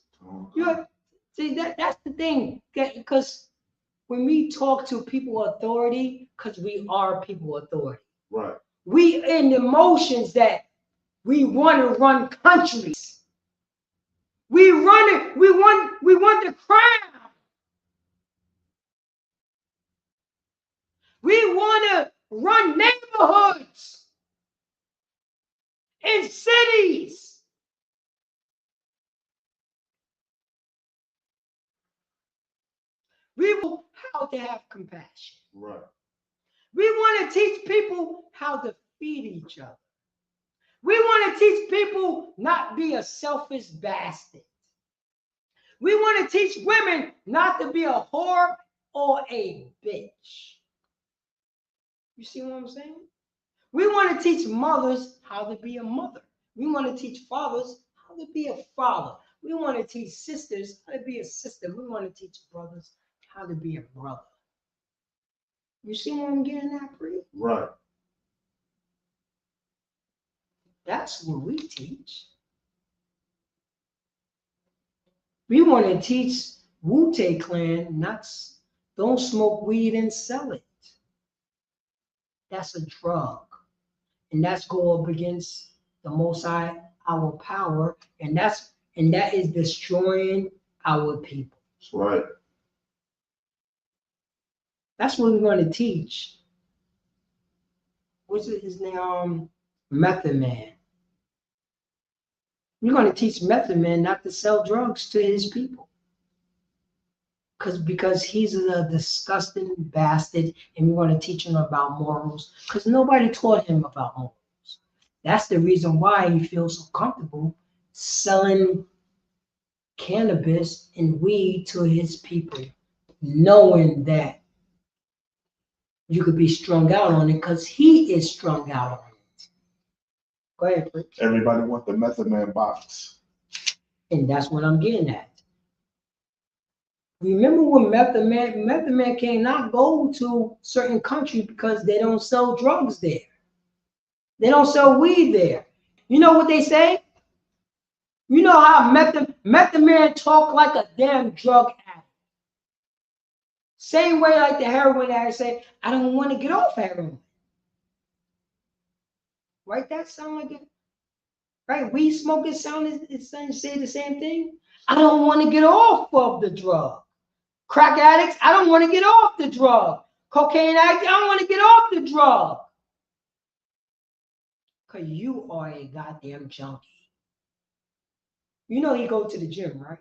See, that's the thing. Because when we talk to people authority, because we are people authority. Right. We in the motions that we want to run countries. We run it. We want the crown. We want to run neighborhoods in cities. We want how to have compassion. Right. We want to teach people how to feed each other. We want to teach people not be a selfish bastard. We want to teach women not to be a whore or a bitch. You see what I'm saying? We want to teach mothers how to be a mother. We want to teach fathers how to be a father. We want to teach sisters how to be a sister. We want to teach brothers how to be a brother. You see what I'm getting at, Bree? Right. That's what we teach. We want to teach Wu-Tang Clan nuts. Don't smoke weed and sell it. That's a drug. And that's go up against the Most High, our power, and that is destroying our people. That's right. That's what we're going to teach. What's his name? Method Man. We're going to teach Method Man not to sell drugs to his people. Because he's a disgusting bastard, and we want to teach him about morals. Because nobody taught him about morals. That's the reason why he feels so comfortable selling cannabis and weed to his people, knowing that you could be strung out on it because he is strung out on it. Go ahead, please. Everybody want the Method Man box. And that's what I'm getting at. Remember when Method Man cannot go to certain countries because they don't sell drugs there. They don't sell weed there. You know what they say? You know how Method Man talk like a damn drug addict. Same way like the heroin addict say, I don't want to get off heroin. Right? That sound like it. Right? Weed smokers say the same thing. I don't want to get off of the drug. Crack addicts, I don't want to get off the drug. Cocaine addicts, I don't want to get off the drug. Because you are a goddamn junkie. You know he go to the gym, right?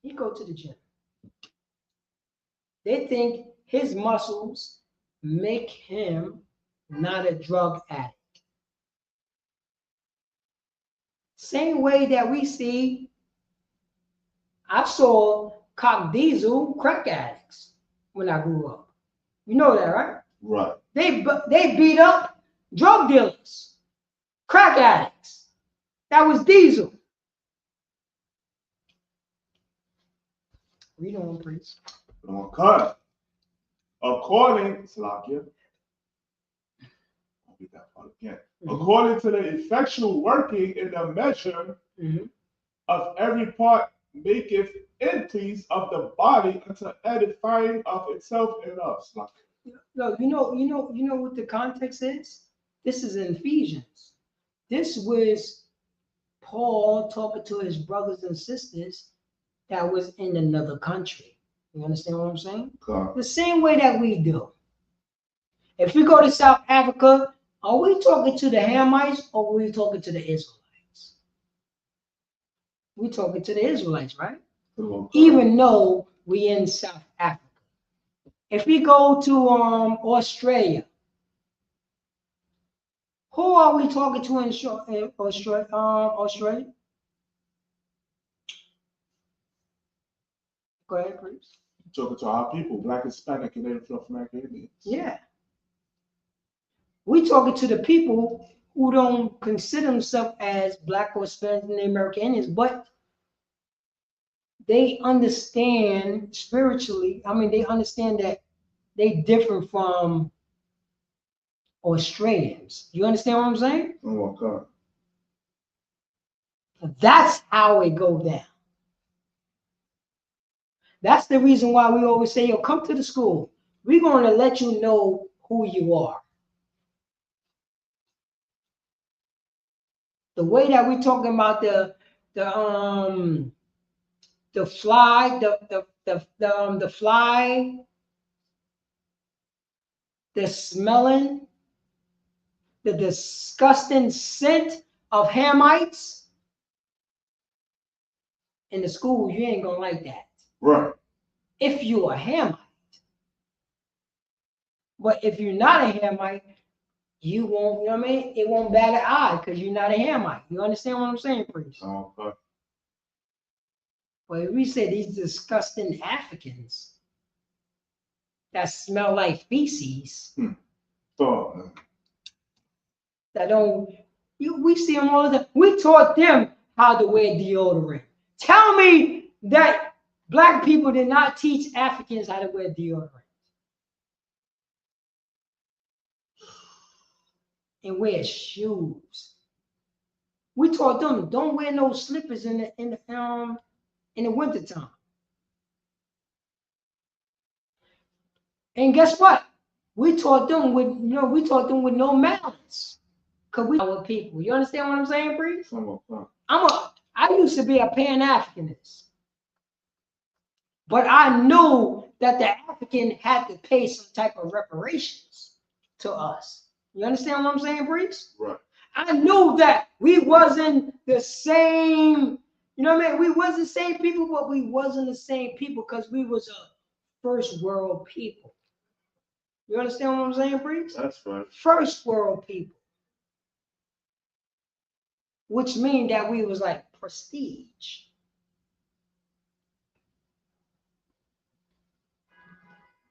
He go to the gym. They think his muscles make him not a drug addict. Same way that we see, I saw Cock Diesel crack addicts when I grew up. You know that, right? Right. They beat up drug dealers, crack addicts. That was Diesel. Read on, please. Okay. According, Slakia, I'll read that part again. According to the effectual working in the measure of every part maketh increase of the body unto edifying of itself in us. No, you know what the context is? This is in Ephesians. This was Paul talking to his brothers and sisters that was in another country. You understand what I'm saying? The same way that we do. If we go to South Africa, are we talking to the Hamites or are we talking to the Israelites? We're talking to the Israelites, right? Even though we in South Africa. If we go to Australia, who are we talking to in Australia? Australia? Go ahead, please. Talking to our people, Black, Hispanic, and Native American Indians. Yeah. We talking to the people who don't consider themselves as Black or Hispanic and Native American Indians, but they understand spiritually. I mean, they understand that they differ from Australians. You understand what I'm saying? Oh, okay. That's how it goes down. That's the reason why we always say, yo, come to the school. We're going to let you know who you are. The way that we're talking about the fly, the fly, the smelling, the disgusting scent of Hamites in the school, you ain't gonna like that. Right. If you're a Hamite. But if you're not a Hamite, you won't, you know what I mean? It won't bat an eye because you're not a Hamite. You understand what I'm saying, priest? Oh, okay. But if we say these disgusting Africans that smell like feces, Thought, man. that don't, we see them all the time. We taught them how to wear deodorant. Tell me that Black people did not teach Africans how to wear deodorant and wear shoes. We taught them don't wear no slippers in the wintertime. And guess what? We taught them with no malice. Cause we our people. You understand what I'm saying, priest? I used to be a Pan-Africanist. But I knew that the African had to pay some type of reparations to us. You understand what I'm saying, priest? Right. I knew that we wasn't the same, you know what I mean? We wasn't the same people, but we wasn't the same people because we was a first world people. You understand what I'm saying, priest? That's right. First world people. Which means that we was like prestige.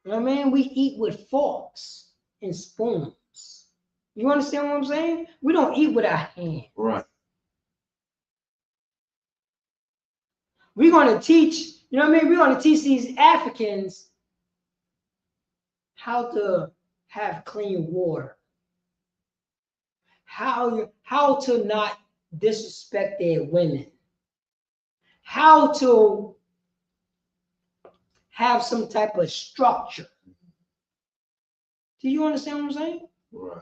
You know what I mean? We eat with forks and spoons. You understand what I'm saying? We don't eat with our hands. Right. We're going to teach, you know what I mean? We're going to teach these Africans how to have clean water. How to not disrespect their women. How to have some type of structure. Do you understand what I'm saying? Right.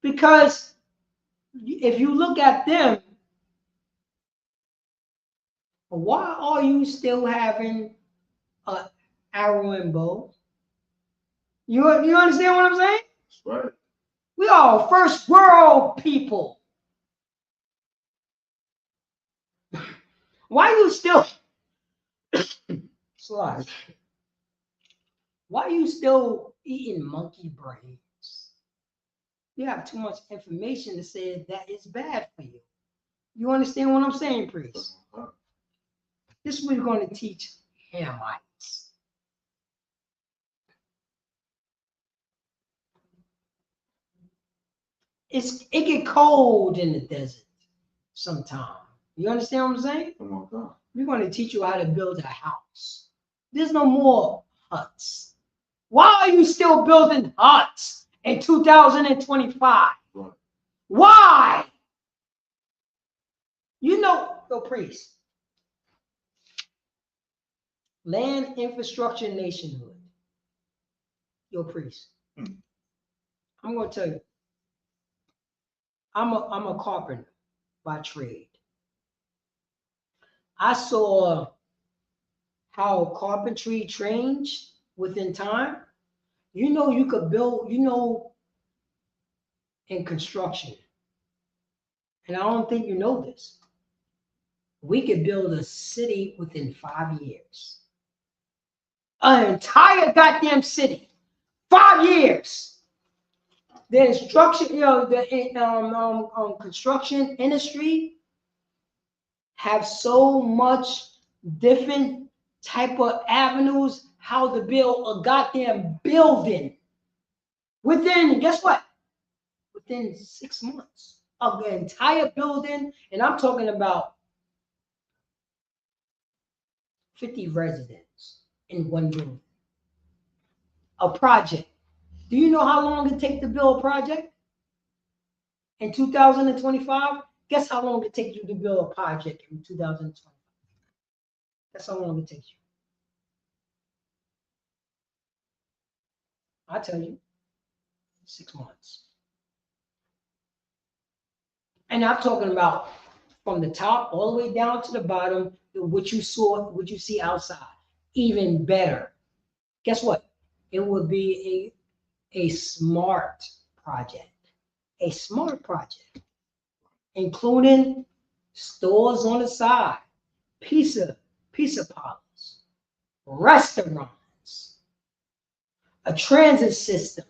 Because if you look at them, why are you still having an arrow and bow? You understand what I'm saying? That's right. We are first world people. Why you still slide? Why you still eating monkey brains? You have too much information to say that it's bad for you. You understand what I'm saying, priest? This is what we're going to teach Hamites. It get cold in the desert sometimes. You understand what I'm saying? Oh my God. We're going to teach you how to build a house. There's no more huts. Why are you still building huts in 2025? Right. Why? You know, the priest. Land infrastructure nationhood. Your priest. I'm going to tell you. I'm a carpenter by trade. I saw how carpentry changed within time. You know, you could build, in construction. And I don't think you know this. We could build a city within 5 years. An entire goddamn city. 5 years. The instruction, the construction industry have so much different type of avenues how to build a goddamn building. Within, guess what? Within 6 months of the entire building, and I'm talking about 50 residents in one building. A project. Do you know how long it takes to build a project? In 2025, guess how long it takes you to build a project in 2025? That's how long it takes you. I tell you, 6 months. And I'm talking about from the top all the way down to the bottom, what you saw, what you see outside. Even better. Guess what? It would be a smart project. A smart project. Including stores on the side, pizza parlors, restaurants, a transit system.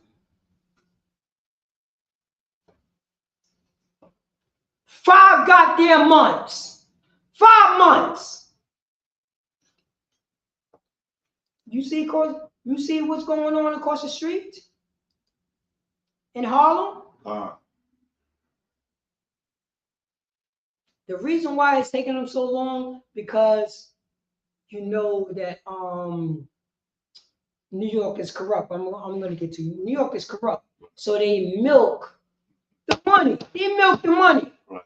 5 goddamn months. 5 months. You see what's going on across the street in Harlem? The reason why it's taking them so long, because you know that New York is corrupt. I'm going to get to you. New York is corrupt. So they milk the money. They milk the money. Right.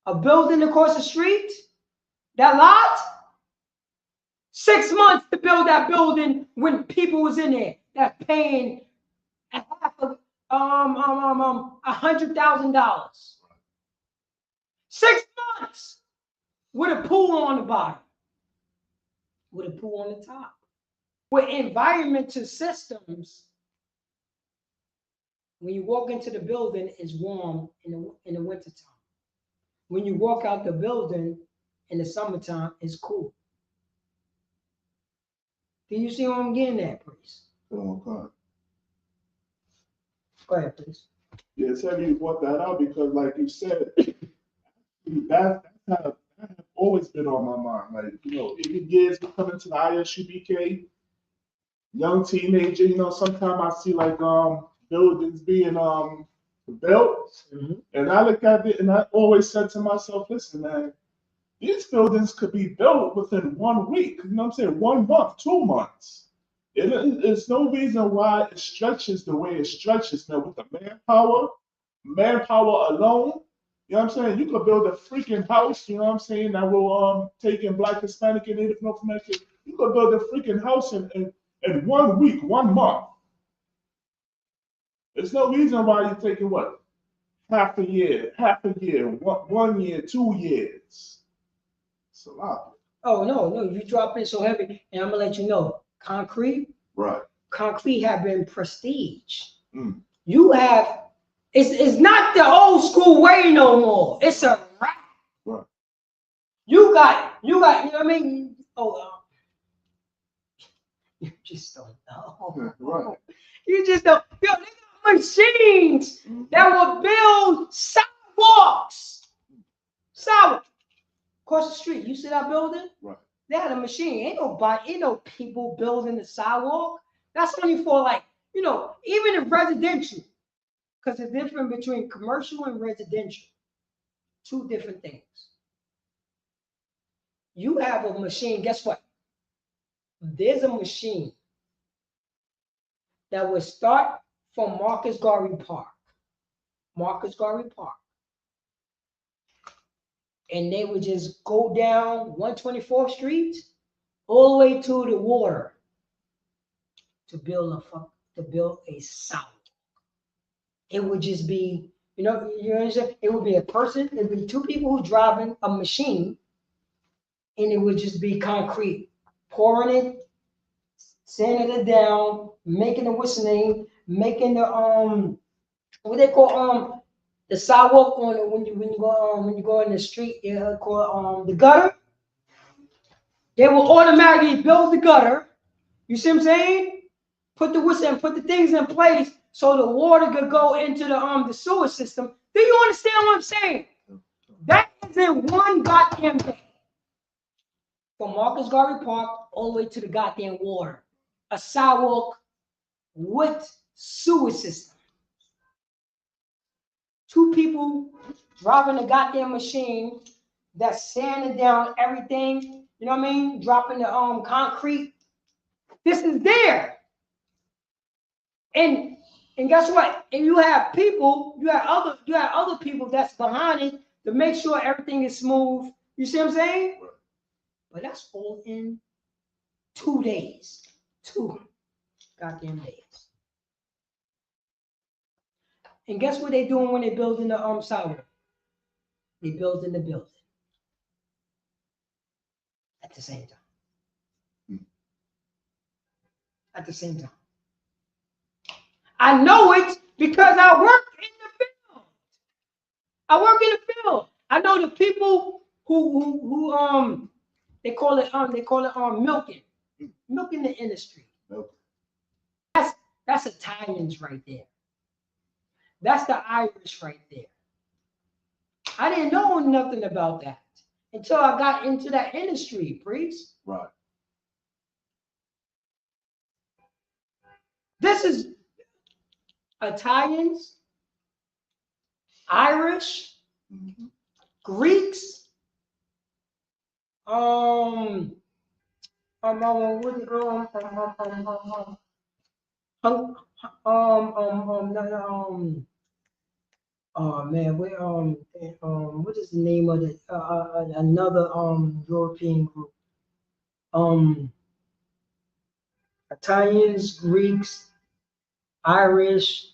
A building across the street, that lot, 6 months to build that building when people was in there that paying half of $100,000. 6 months with a pool on the bottom, with a pool on the top, with environmental systems. When you walk into the building, it's warm in the wintertime. When you walk out the building in the summertime, it's cool. Do you see what I'm getting at, please? Okay. Go ahead, please. Yeah, it's heavy you brought that out because, like you said, that have always been on my mind. Like, even years coming to the ISUPK, young teenager, sometimes I see like buildings being built, and I look at it and I always said to myself, listen, man, these buildings could be built within 1 week. You know what I'm saying? 1 month, 2 months. There's no reason why it stretches the way it stretches, man, with the manpower alone. You know what I'm saying? You could build a freaking house, you know what I'm saying, that will take in Black, Hispanic, and Native North American. You could build a freaking house in 1 week, 1 month. There's no reason why you're taking what? Half a year, 1 year, 2 years. It's a lot. Oh, no, you drop in so heavy, and I'm gonna let you know, concrete have been prestige. You have, it's not the old school way no more. It's a wrap. Right. You got, you know what I mean? You just don't know. Right. You just don't. Yo, they got machines that will build sidewalks. Across the street, you see that building? Right. They had a machine. Ain't no people building the sidewalk. That's only for even in residential. Because the difference between commercial and residential, 2 different things. You have a machine, guess what? There's a machine that would start from Marcus Garvey Park. And they would just go down 124th Street all the way to the water to build a sidewalk. It would just be, you understand? It would be a person, it would be 2 people who driving a machine, and it would just be concrete, pouring it, sanding it down, making the whistling, making the what they call the sidewalk when you go in the street, called the gutter. They will automatically build the gutter. You see what I'm saying? Put the things in place so the water could go into the sewer system. Do you understand what I'm saying? That is in one goddamn day. From Marcus Garvey Park all the way to the goddamn water. A sidewalk with sewer system. 2 people driving a goddamn machine that's sanding down everything. You know what I mean? Dropping the concrete. This is there. And guess what? And you have other people that's behind it to make sure everything is smooth. You see what I'm saying? Right. But that's all in 2 days. 2 goddamn days. And guess what they're doing when they're building the sidewalk? They're building the building at the same time. At the same time. I know it because I work in the field. I work in the field. I know the people who they call it milking the industry. That's Italians right there. That's the Irish right there. I didn't know nothing about that until I got into that industry, priest. Right. This is Italians, Irish, Greeks, oh man, what is the name of it? Another European group. Italians, Greeks, Irish,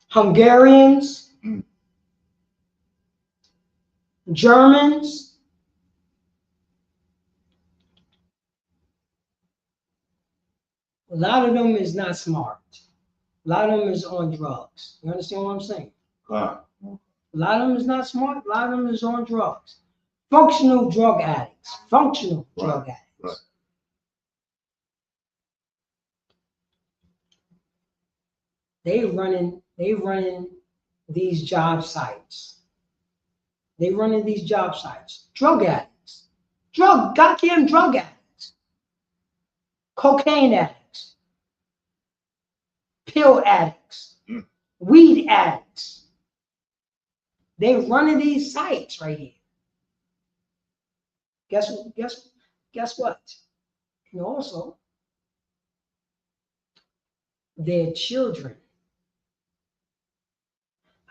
Hungarians, Germans. A lot of them is not smart. A lot of them is on drugs. You understand what I'm saying? Right. A lot of them is not smart. A lot of them is on drugs. Functional drug addicts. Functional drug addicts. Right. They running these job sites. They running these job sites. Drug addicts. Goddamn drug addicts. Cocaine addicts. Pill addicts. Weed addicts. They running these sites right here. Guess what? And also, their children.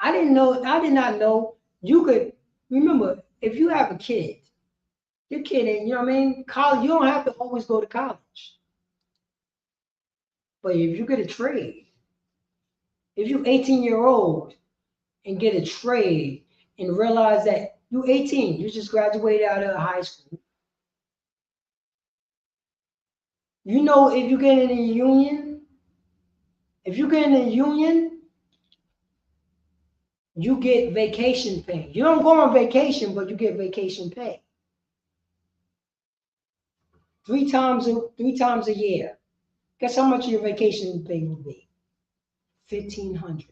I did not know you could remember if you have a kid, your kid ain't, you know what I mean? College, you don't have to always go to college. But if you get a trade, if you're 18-year-old and get a trade and realize that you're 18, you just graduated out of high school. You know, if you get in a union, you get vacation pay. You don't go on vacation, but you get vacation pay. 3 times a year. Guess how much your vacation pay will be? $1,500.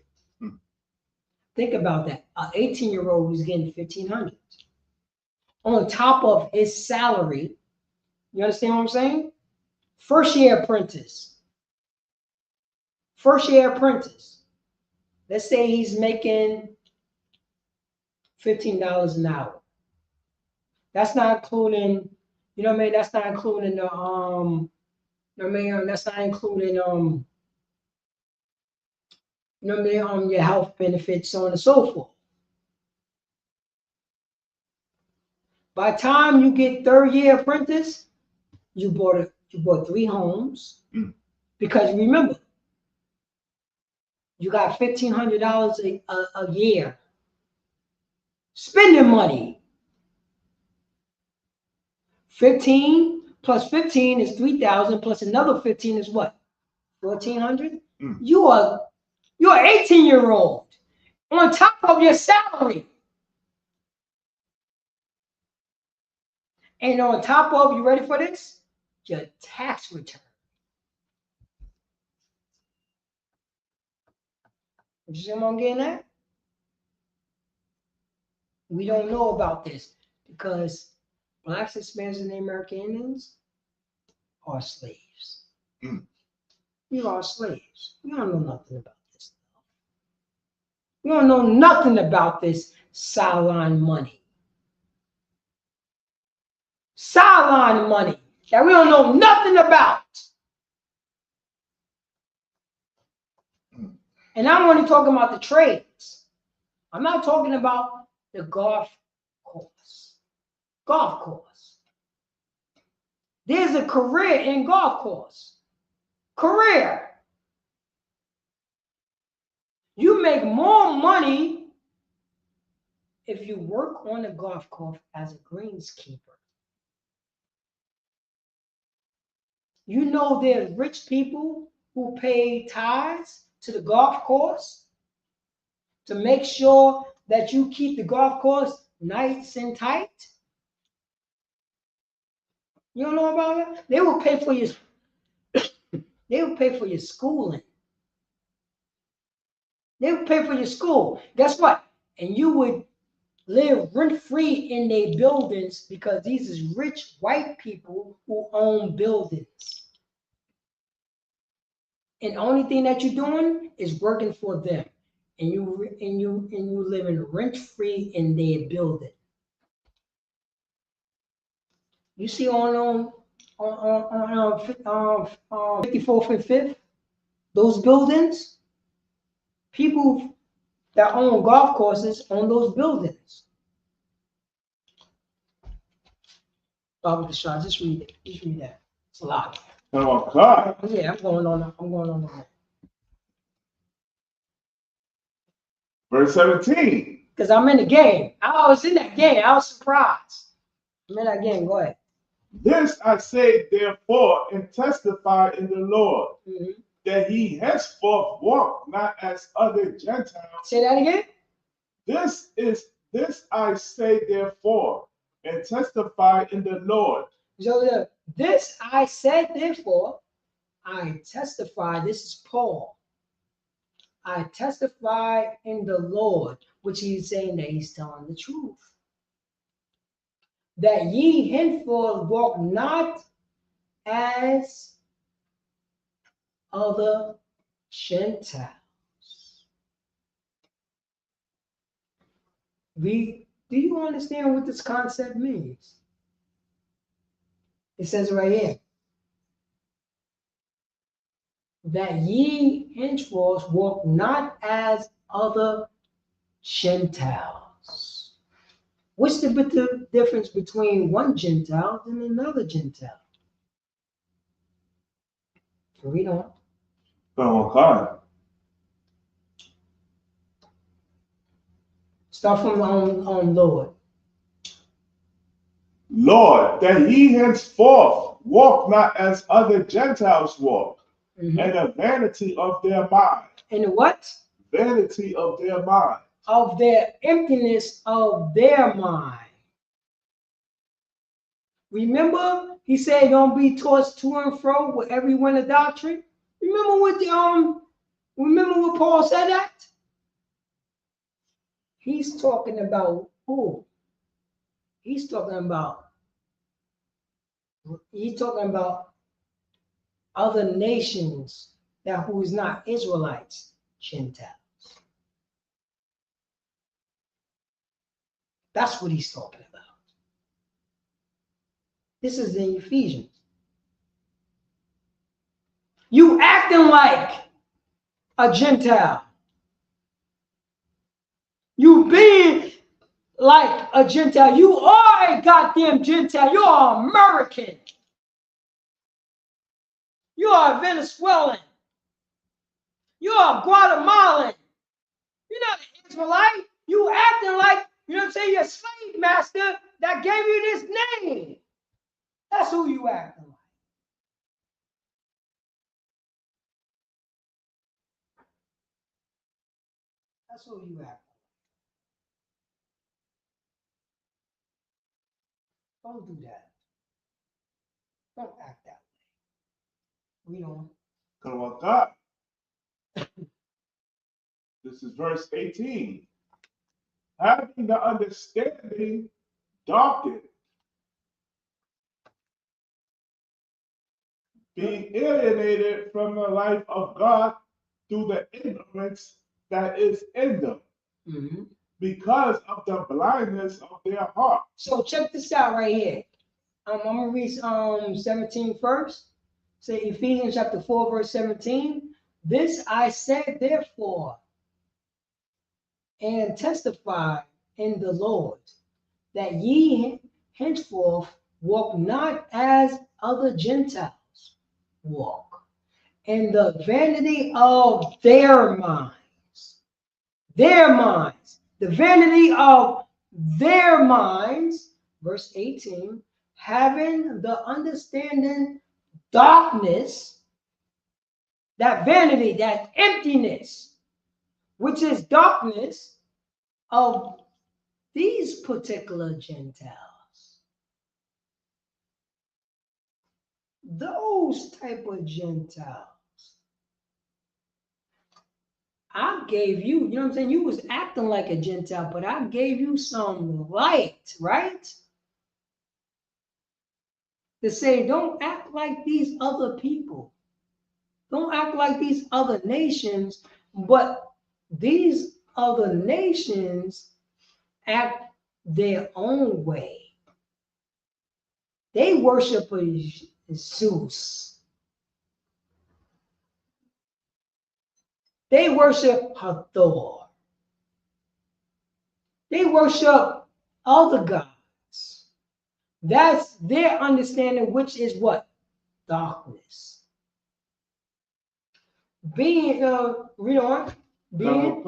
Think about that. An 18-year-old who's getting $1,500 on top of his salary. You understand what I'm saying? First year apprentice. Let's say he's making $15 an hour. That's not including, you know what I mean? That's not including the you know what I mean? That's not including you know what I mean? Your health benefits, so on and so forth. By the time you get 3rd year apprentice, you bought 3 homes. Because remember, you got $1,500 a year spending money. 15 plus 15 is 3,000 plus another 15 is what? 1,400. You're an 18-year-old on top of your salary. And on top of, you ready for this? Your tax return. You see what I'm getting at? We don't know about this because blacks, Hispanics, and American Indians are slaves. We are slaves. We don't know nothing about this. We don't know nothing about this sideline money. Sideline money that we don't know nothing about. And I'm only talking about the trades. I'm not talking about the golf course. Golf course. There's a career in golf course. Career. You make more money if you work on a golf course as a greenskeeper. You know there's rich people who pay tithes to the golf course to make sure that you keep the golf course nice and tight. You don't know about it? They will pay for your they will pay for your schooling. They will pay for your school. Guess what? And you would live rent-free in their buildings because these is rich white people who own buildings. And the only thing that you're doing is working for them. And you living rent-free in their building. You see on 54th and 5th, those buildings, people that own golf courses own those buildings. Bobby Deshaun, just read it. Just read that. It's a lot. Oh, God. Yeah, I'm going on. Verse 17. Because I'm in the game. I was in that game. I was surprised. I'm in that game. Go ahead. This I say, therefore, and testify in the Lord, that he henceforth walk not as other Gentiles. Say that again. This I say, therefore, and testify in the Lord. So this I said, therefore, I testify. This is Paul. I testify in the Lord, which he's saying that he's telling the truth. That ye henceforth walk not as other Gentiles. Do you understand what this concept means? It says right here. That ye henceforth walk not as other Gentiles. What's the difference between one Gentile and another Gentile? Read on. Oh, God. Start from on Lord. Lord, that ye henceforth walk not as other Gentiles walk, and the vanity of their mind. And the what? Vanity of their mind. Of their emptiness of their mind. Remember, he said, "Don't be tossed to and fro with every wind of doctrine." Remember what Paul said that? He's talking about who? He's talking about other nations that who is not Israelites, Gentiles. That's what he's talking about. This is in Ephesians. You acting like a Gentile. You being like a Gentile. You are a goddamn Gentile. You are American. You are a Venezuelan. You are Guatemalan. You're not an Israelite. You acting like, you know what I'm saying, your slave master that gave you this name. That's who you acting like. That's who you act like. Don't do that. Don't act that way. We don't. Come on, God. This is verse 18. Having the understanding darkened, being alienated from the life of God through the ignorance that is in them, because of the blindness of their heart. So check this out right here. I'm gonna read 17 first. Say Ephesians chapter 4, verse 17. This I said therefore, and testify in the Lord, that ye henceforth walk not as other Gentiles walk, in the vanity of their minds. Their minds. The vanity of their minds. Verse 18. Having the understanding darkness, that vanity, that emptiness, which is darkness of these particular Gentiles. Those type of Gentiles. I gave you, you know what I'm saying? You was acting like a Gentile, but I gave you some light, right? To say, don't act like these other people. Don't act like these other nations, but these other nations act their own way. They worship Zeus. They worship Hathor. They worship other gods. That's their understanding, which is what? Darkness. Being, read on. Being,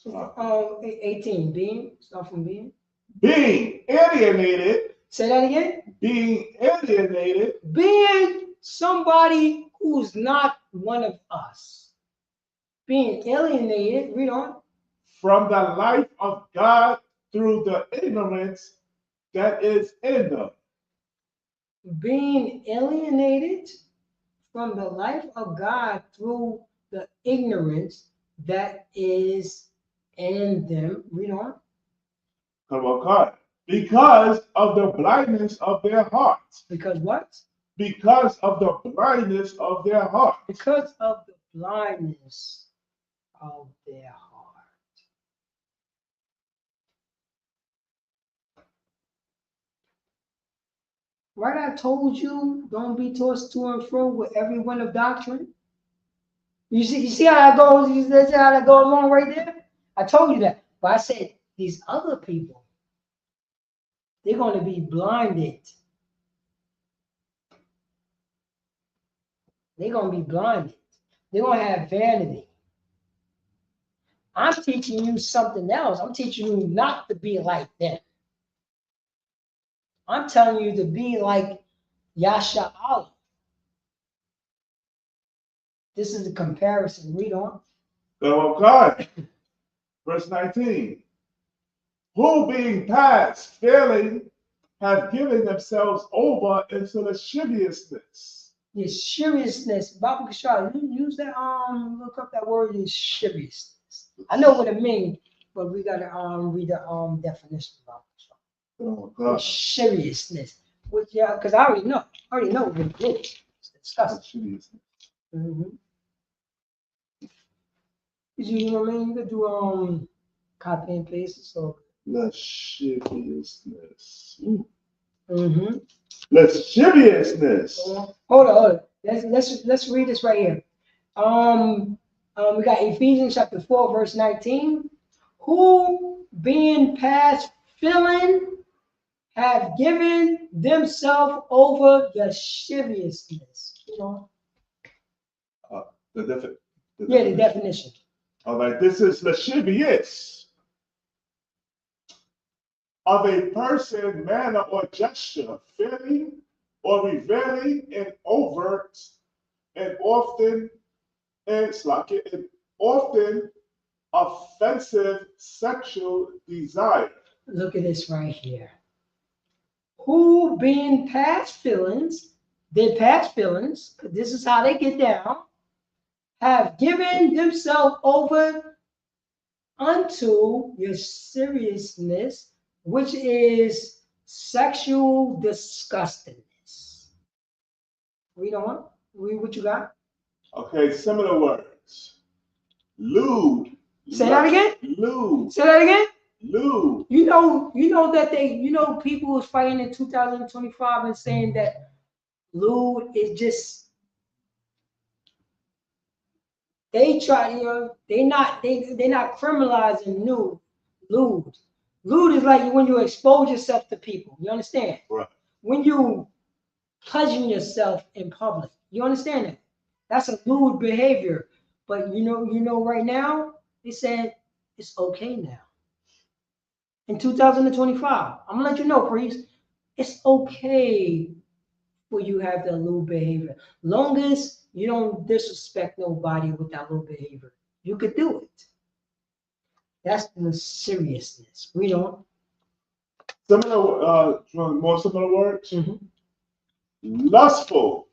18. Being, start from being. Being alienated. Say that again. Being alienated. Being somebody who's not one of us. Being alienated, read on. From the life of God through the ignorance that is in them. Being alienated from the life of God through the ignorance that is in them. Read on. Come on, God. Because of the blindness of their hearts. Because what? Because of the blindness of their heart. Because of the blindness of their heart. Right, I told you, don't be tossed to and fro with every wind of doctrine. You see how that goes? You see how that goes along right there? I told you that. But I said, these other people, they're going to be blinded. They're going to be blinded. They're going to have vanity. I'm teaching you something else. I'm teaching you not to be like them. I'm telling you to be like Yasha Allah. This is the comparison. Read on. Come on, God. Verse 19. Who being past failing have given themselves over into lasciviousness. Lasciviousness. Baba Kashar, you use that look up that word lasciviousness. I know what it means, but we gotta read the definition of Baba Kashar. Oh God. Lasciviousness. Which because I already know what it is. It's disgusting. You know what I mean? You could do copy and paste, so lasciviousness. Lasciviousness. Hold on. Let's read this right here. We got Ephesians chapter 4, verse 19. Who being past feeling have given themselves over lasciviousness. You know? The definition. All right, this is lascivious. Of a person, manner, or gesture, feeling or revealing in overt and often offensive sexual desire. Look at this right here. who being past feelings, their past feelings, 'cause this is how they get down, have given themselves over unto your seriousness, which is sexual disgustingness. Read on. Read what you got. Okay, similar words. Lewd. Say that again. Lewd. Say that again. Lewd. You know that people was fighting in 2025 and saying that lewd is just they're not criminalizing lewd. Lewd is like when you expose yourself to people. You understand? Right. When you pleasuring yourself in public. You understand that? That's a lewd behavior. But you know right now, they said it's okay now. In 2025, I'm gonna let you know, priest, it's okay for you to have that lewd behavior. Long as you don't disrespect nobody with that lewd behavior, you could do it. That's the seriousness. We don't. Similar, more similar words. Mm-hmm. Lustful.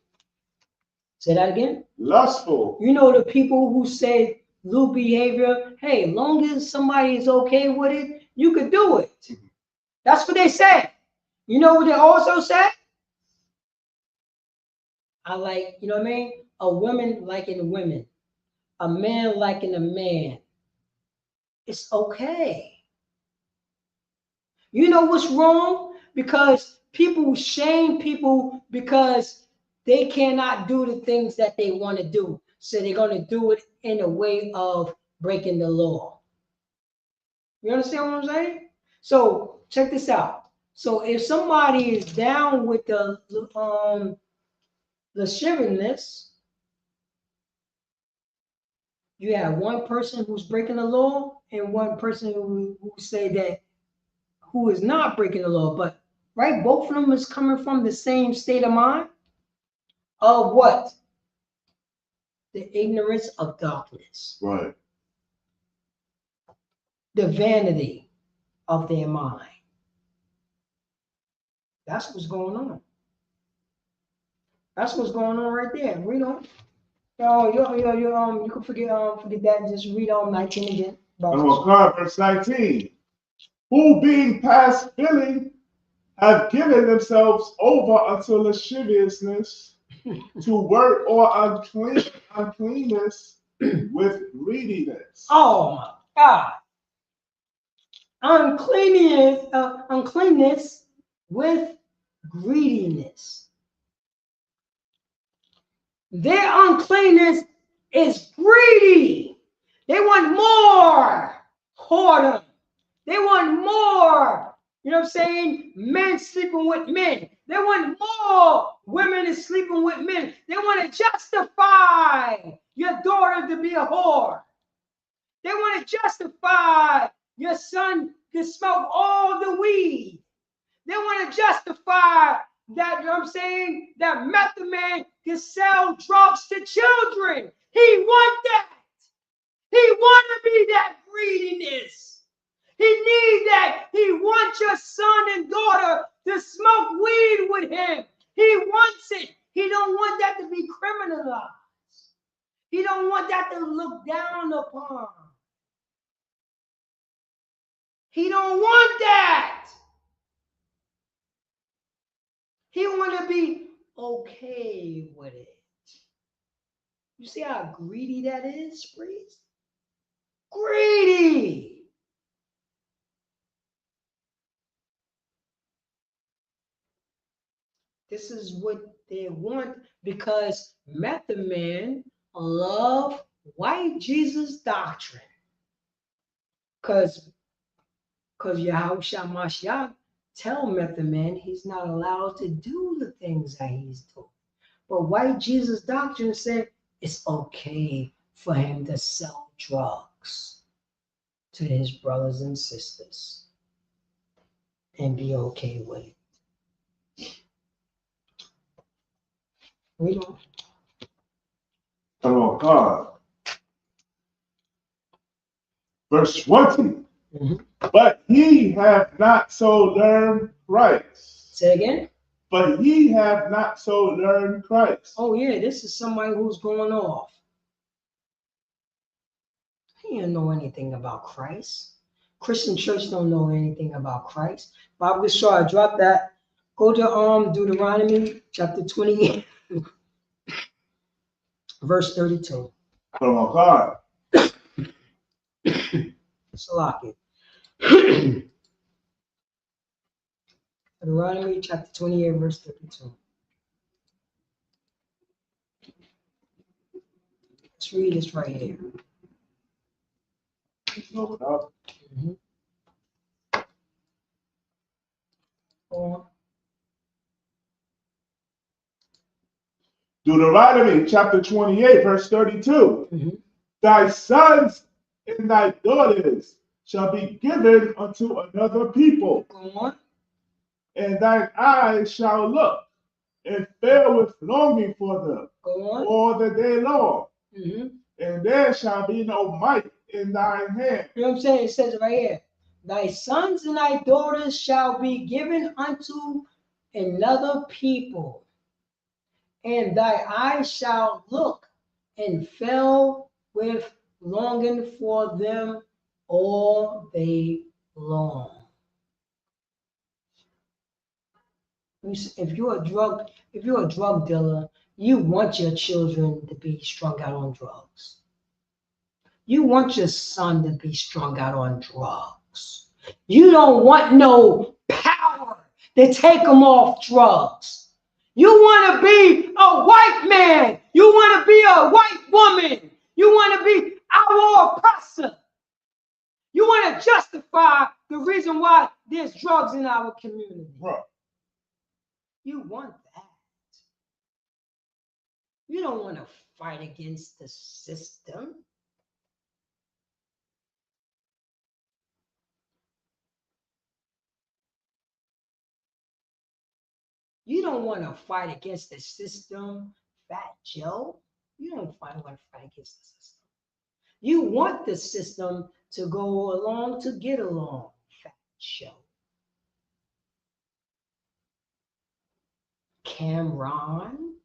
Say that again. Lustful. You know the people who say lewd behavior, hey, long as somebody is okay with it, you could do it. That's what they said. You know what they also said? I like, you know what I mean? A woman liking women, a man liking a man. It's okay. You know what's wrong? Because people shame people because they cannot do the things that they want to do. So they're going to do it in a way of breaking the law. You understand what I'm saying? So check this out. So if somebody is down with the lasciviousness, you have one person who's breaking the law and one person who say that who is not breaking the law. But right, both of them is coming from the same state of mind of what? The ignorance of darkness. Right. The vanity of their mind. That's what's going on. That's what's going on right there. Read on. You can forget that. Just read on 19 again. Verse 19. Who being past feeling have given themselves over unto lasciviousness to work or uncleanness with greediness. Oh my God. Uncleanness with greediness. Their uncleanness is greedy. They want more whoredom. They want more, you know what I'm saying? Men sleeping with men. They want more women is sleeping with men. They want to justify your daughter to be a whore. They want to justify your son to smoke all the weed. They want to justify that, you know what I'm saying, that method man can sell drugs to children. He want that. He want to be that greediness. He need that. He wants your son and daughter to smoke weed with him. He wants it. He don't want that to be criminalized. He don't want that to look down upon. He don't want that. He want to be okay with it. You see how greedy that is, priest? Greedy. This is what they want because method men love white Jesus doctrine. Because Yahushua Mashiach tell method man he's not allowed to do the things that he's doing. But white Jesus doctrine said it's okay for him to sell drugs to his brothers and sisters and be okay with it. We don't. Come on, God. Verse 20. Mm-hmm. But ye have not so learned Christ. Say again. But ye have not so learned Christ. Oh yeah, this is somebody who's going off. He don't know anything about Christ. Christian church don't know anything about Christ. Bob Shaw, drop that. Go to Deuteronomy chapter 28, verse 32. Oh my God. Salaki. Deuteronomy chapter 28, verse 32. Let's read this right here. Mhm. Go on. Deuteronomy chapter 28, verse 32. Mhm. Thy sons and thy daughters shall be given unto another people, Go on. and thine eyes shall look and fail with longing for them Go on. all the day long. Mm-hmm. And there shall be no might in thine hand. You know what I'm saying? It says it right here. Thy sons and thy daughters shall be given unto another people, and thy eyes shall look and fail with longing for them all day long. If you're a drug dealer, you want your children to be strung out on drugs. You want your son to be strung out on drugs. You don't want no power to take them off drugs. You want to be a white man. You want to be a white woman. You want to be our oppressor. You want to justify the reason why there's drugs in our community. Right. You want that. You don't want to fight against the system. You don't want to fight against the system, Fat Joe. You don't want to fight against the system. You want the system to go along to get along, Fat Joe. Cameron,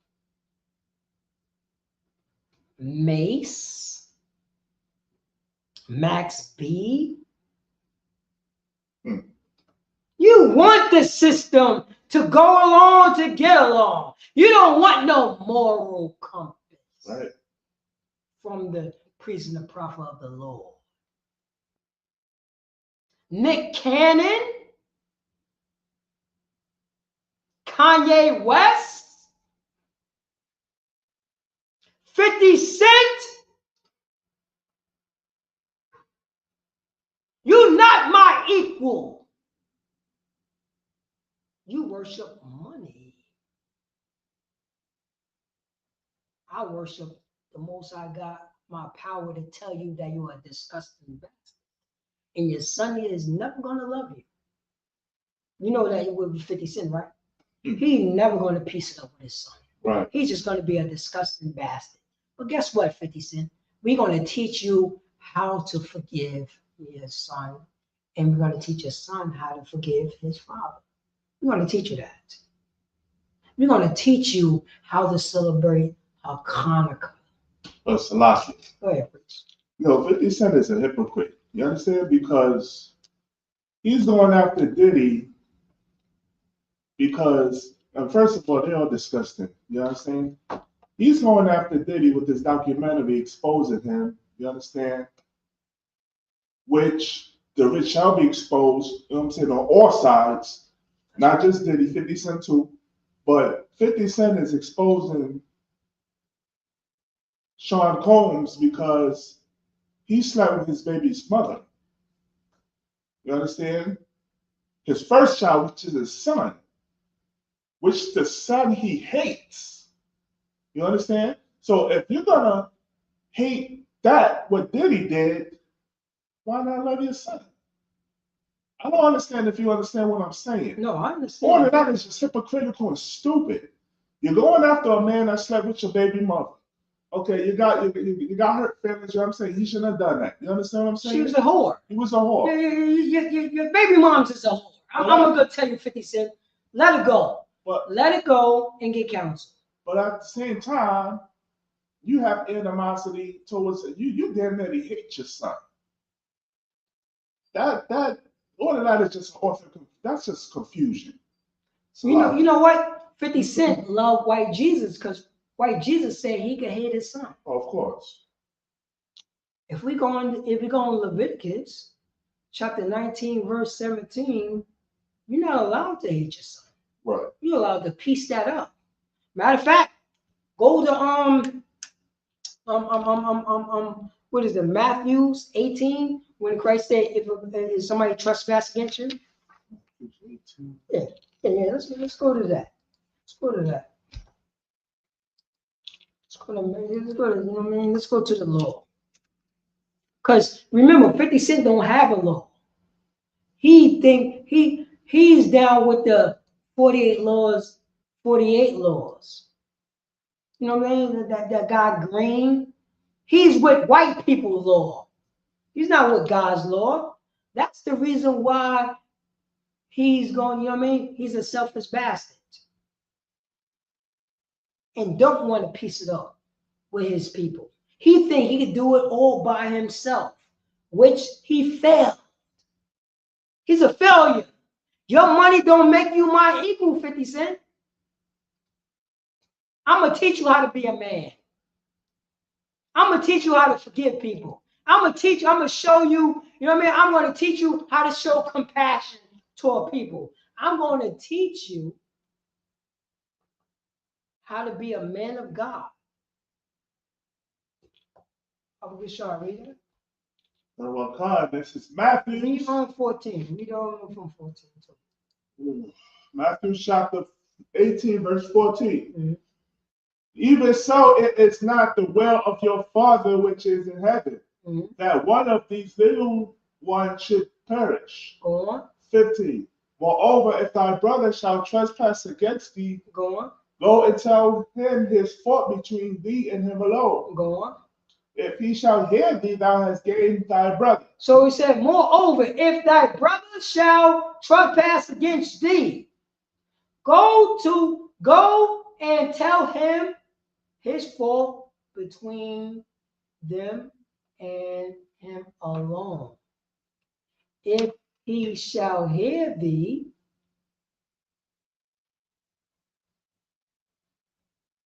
Mace, Max B. You want the system to go along to get along. You don't want no moral compass. Right. From the priest and the prophet of the Lord. Nick Cannon, Kanye West, 50 Cent. You're not my equal. You worship money. I worship the Most High God, my power to tell you that you are a disgusting bastard. And your son is never going to love you. You know that it will be 50 Cent, right? He's never going to piece it up with his son. Right. He's just going to be a disgusting bastard. But guess what, 50 Cent? We're going to teach you how to forgive your son. And we're going to teach your son how to forgive his father. We're going to teach you that. We're going to teach you how to celebrate Hanukkah. Selassie. Go ahead, please. 50 Cent is a hypocrite. You understand? Because he's going after Diddy because, first of all, they're all disgusting. You understand? He's going after Diddy with this documentary exposing him. You understand? Which the rich shall be exposed, you know what I'm saying, on all sides, not just Diddy, 50 Cent too, but 50 Cent is exposing Sean Combs because he slept with his baby's mother. You understand? His first child, which is his son, which the son he hates. You understand? So if you're gonna hate that, what Diddy did, why not love your son? I don't understand if you understand what I'm saying. No, I understand. All of that is just hypocritical and stupid. You're going after a man that slept with your baby mother. Okay, you got hurt feelings. You know what I'm saying? He shouldn't have done that. You understand what I'm saying? She was a whore. He was a whore. Your baby mom's is a whore. I'm going to tell you, 50 Cent. Let it go. But Let it go and get counsel. but at the same time, you have animosity towards you. You damn nearly hate your son. That all of that is just that's just confusion. So You know what? 50 Cent loved white Jesus because white Jesus said he could hate his son. of course. If we go on Leviticus chapter 19, verse 17, you're not allowed to hate your son. Right. You're allowed to piece that up. Matter of fact, go to what is it, Matthew 18, when Christ said, if somebody trespass against you. Yeah, let's go to that. Let's go to that. Let's go to the law. Because remember, 50 Cent don't have a law. He's down with the 48 laws. You know what I mean? That guy Green. He's with white people's law. He's not with God's law. That's the reason why he's going, you know what I mean? He's a selfish bastard. And don't want to piece it up with his people. He think he could do it all by himself, which he failed. He's a failure. Your money don't make you my equal, 50 Cent. I'm going to teach you how to be a man. I'm going to teach you how to forgive people. I'm going to show you, you know what I mean? I'm going to teach you how to show compassion toward people. I'm going to teach you how to be a man of God. We shall read it. This is Matthew. Read on 14. Read on from 14. Matthew chapter 18, verse 14. Mm-hmm. Even so, it is not the will of your Father which is in heaven, that one of these little ones should perish. Go on. 15. Moreover, if thy brother shall trespass against thee, go on. Go and tell him his fault between thee and him alone. Go on. If he shall hear thee, thou hast gained thy brother. So he said, moreover, if thy brother shall trespass against thee, go and tell him his fault between them and him alone. If he shall hear thee,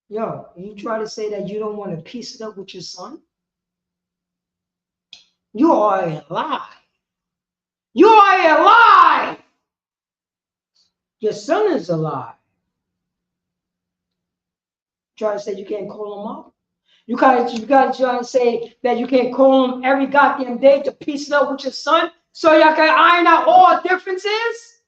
you try to say that you don't want to piece it up with your son? You are a lie. You are a lie. Your son is a lie. Try to say you can't call him up. You got to try to say that you can't call him every goddamn day to piece it up with your son so y'all can iron out all differences.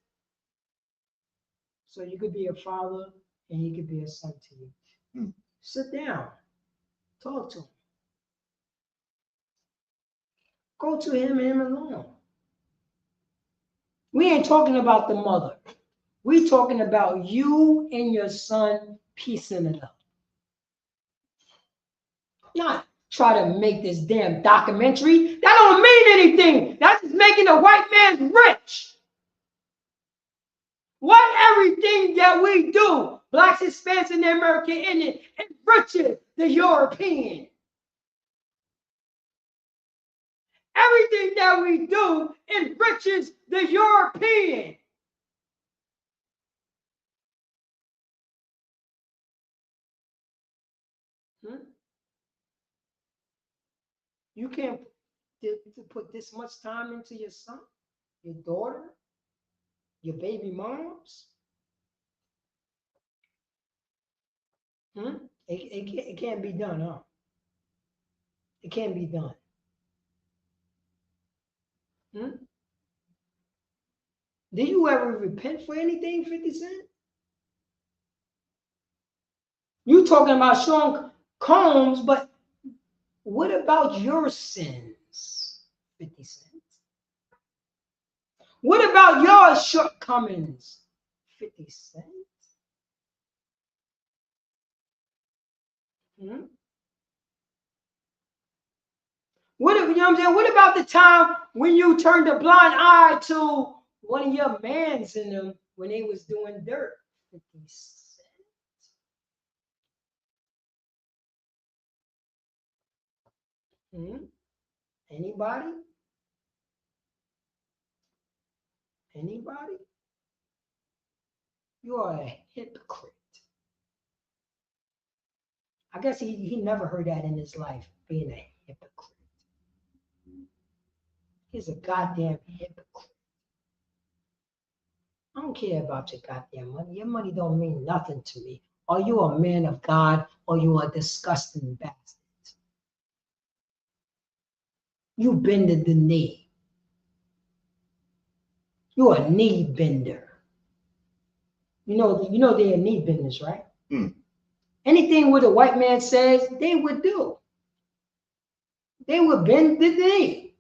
So you could be a father and he could be a son to you. Sit down. Talk to him. Go to him and him alone. We ain't talking about the mother. We talking about you and your son piecing it up. Not try to make this damn documentary. That don't mean anything. That's just making a white man rich. What everything that we do, blacks, Hispanics, and the American Indian, enriches the European. Everything that we do enriches the European. You can't put this much time into your son, your daughter, your baby moms. It can't be done, huh? It can't be done. Did you ever repent for anything, 50 Cent? You talking about Sean Combs, but what about your sins, 50 Cent? What about your shortcomings, 50 Cent? What if, you know what I'm saying? What about the time when you turned a blind eye to one of your mans in them when they was doing dirt. 50 Cent. Anybody? Anybody? You are a hypocrite. I guess he never heard that in his life, being a hypocrite. He's a goddamn hypocrite. I don't care about your goddamn money. Your money don't mean nothing to me. Are you a man of God or you a disgusting bastard? You bended the knee. You a knee bender. You know they're knee benders, right? Anything what a white man says, they would do. They would bend the knee.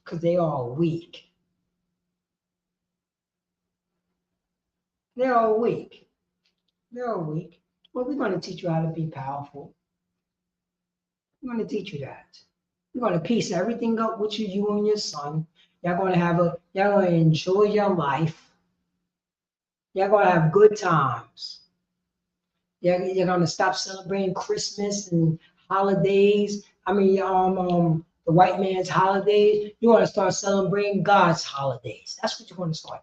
Because they are weak. They're all weak. They're all weak. Well, we're going to teach you how to be powerful. We're going to teach you that. We're going to piece everything up with you and your son. You're going to enjoy your life. You're going to have good times. You're going to stop celebrating Christmas and holidays. The white man's holidays. You want to start celebrating God's holidays. That's what you're going to start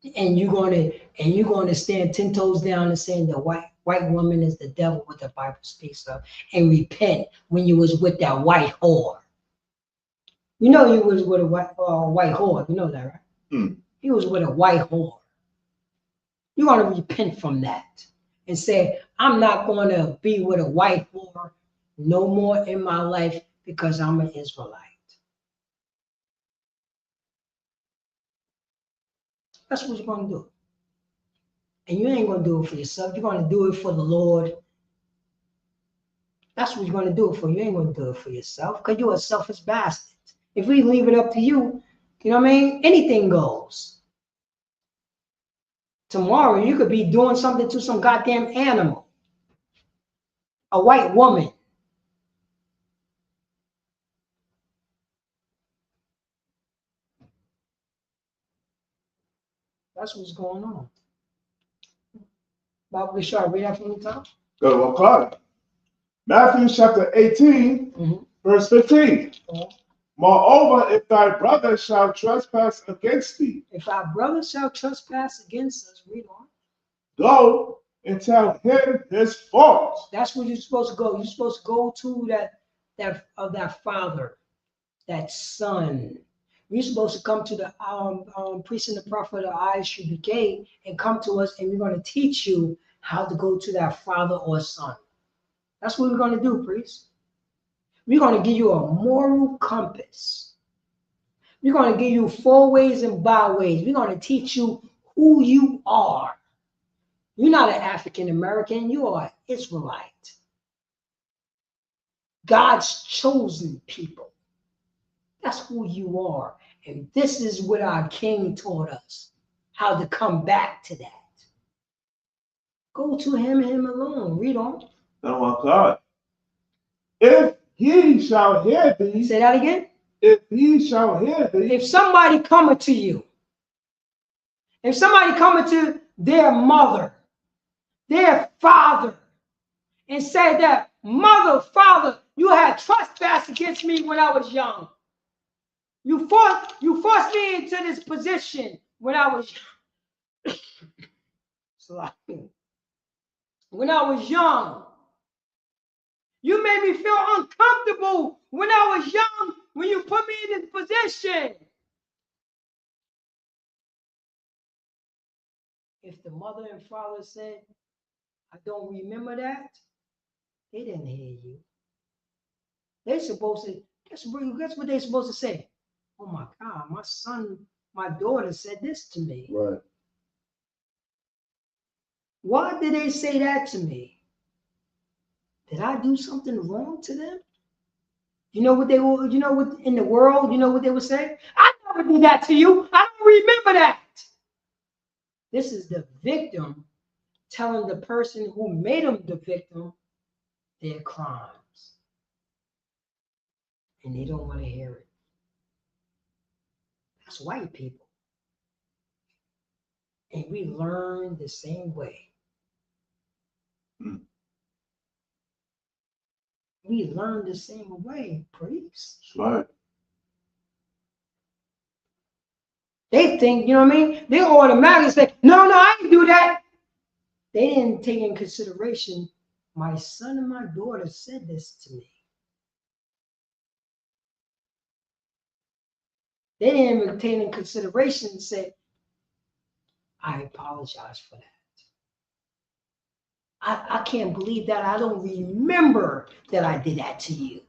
doing. And you're going to stand 10 toes down and saying the white woman is the devil, what the Bible speaks of, and repent when you was with that white whore. You know you was with a white whore. You know that, right? He was with a white whore. You're going to repent from that and say, I'm not going to be with a white whore no more in my life because I'm an Israelite. That's what you're going to do. And you ain't going to do it for yourself. You're going to do it for the Lord. That's what you're going to do it for. You ain't going to do it for yourself because you're a selfish bastard. If we leave it up to you, you know what I mean? Anything goes. Tomorrow, you could be doing something to some goddamn animal. A white woman. That's what's going on. Bible, should I read that from the top? Go to one card. Matthew chapter 18, verse 15. Moreover, if thy brother shall trespass against thee. If our brother shall trespass against us, read on. Go and tell him his fault. That's where you're supposed to go. You're supposed to go to that father, that son. We're supposed to come to the priest and the prophet of ISUPK and come to us, and we're going to teach you how to go to that father or son. That's what we're going to do, priest. We're going to give you a moral compass. We're going to give you 4 ways and byways. We're going to teach you who you are. You're not an African American. You are an Israelite. God's chosen people. That's who you are. And this is what our King taught us, how to come back to that. Go to him alone. Read on. Now, my God. If he shall hear thee. Say that again. If he shall hear thee. If somebody coming to you, if somebody coming to their mother, their father, and say that, mother, father, you had trespassed against me when I was young. You forced me into this position when I was young. You made me feel uncomfortable when I was young, when you put me in this position. If the mother and father said, I don't remember that, they didn't hear you. They're supposed to, guess what they're supposed to say? Oh my God, my son, my daughter said this to me. Right. Why did they say that to me? Did I do something wrong to them? You know what in the world, you know what they would say? I never did that to you. I don't remember that. This is the victim telling the person who made them the victim their crimes. And they don't want to hear it. That's white people. And we learn the same way. We learn the same way, priest. That's right. They think, you know what I mean? They automatically say, no, I didn't do that. They didn't take in consideration, my son and my daughter said this to me. They didn't even take in consideration and say, I apologize for that. I can't believe that. I don't remember that I did that to you.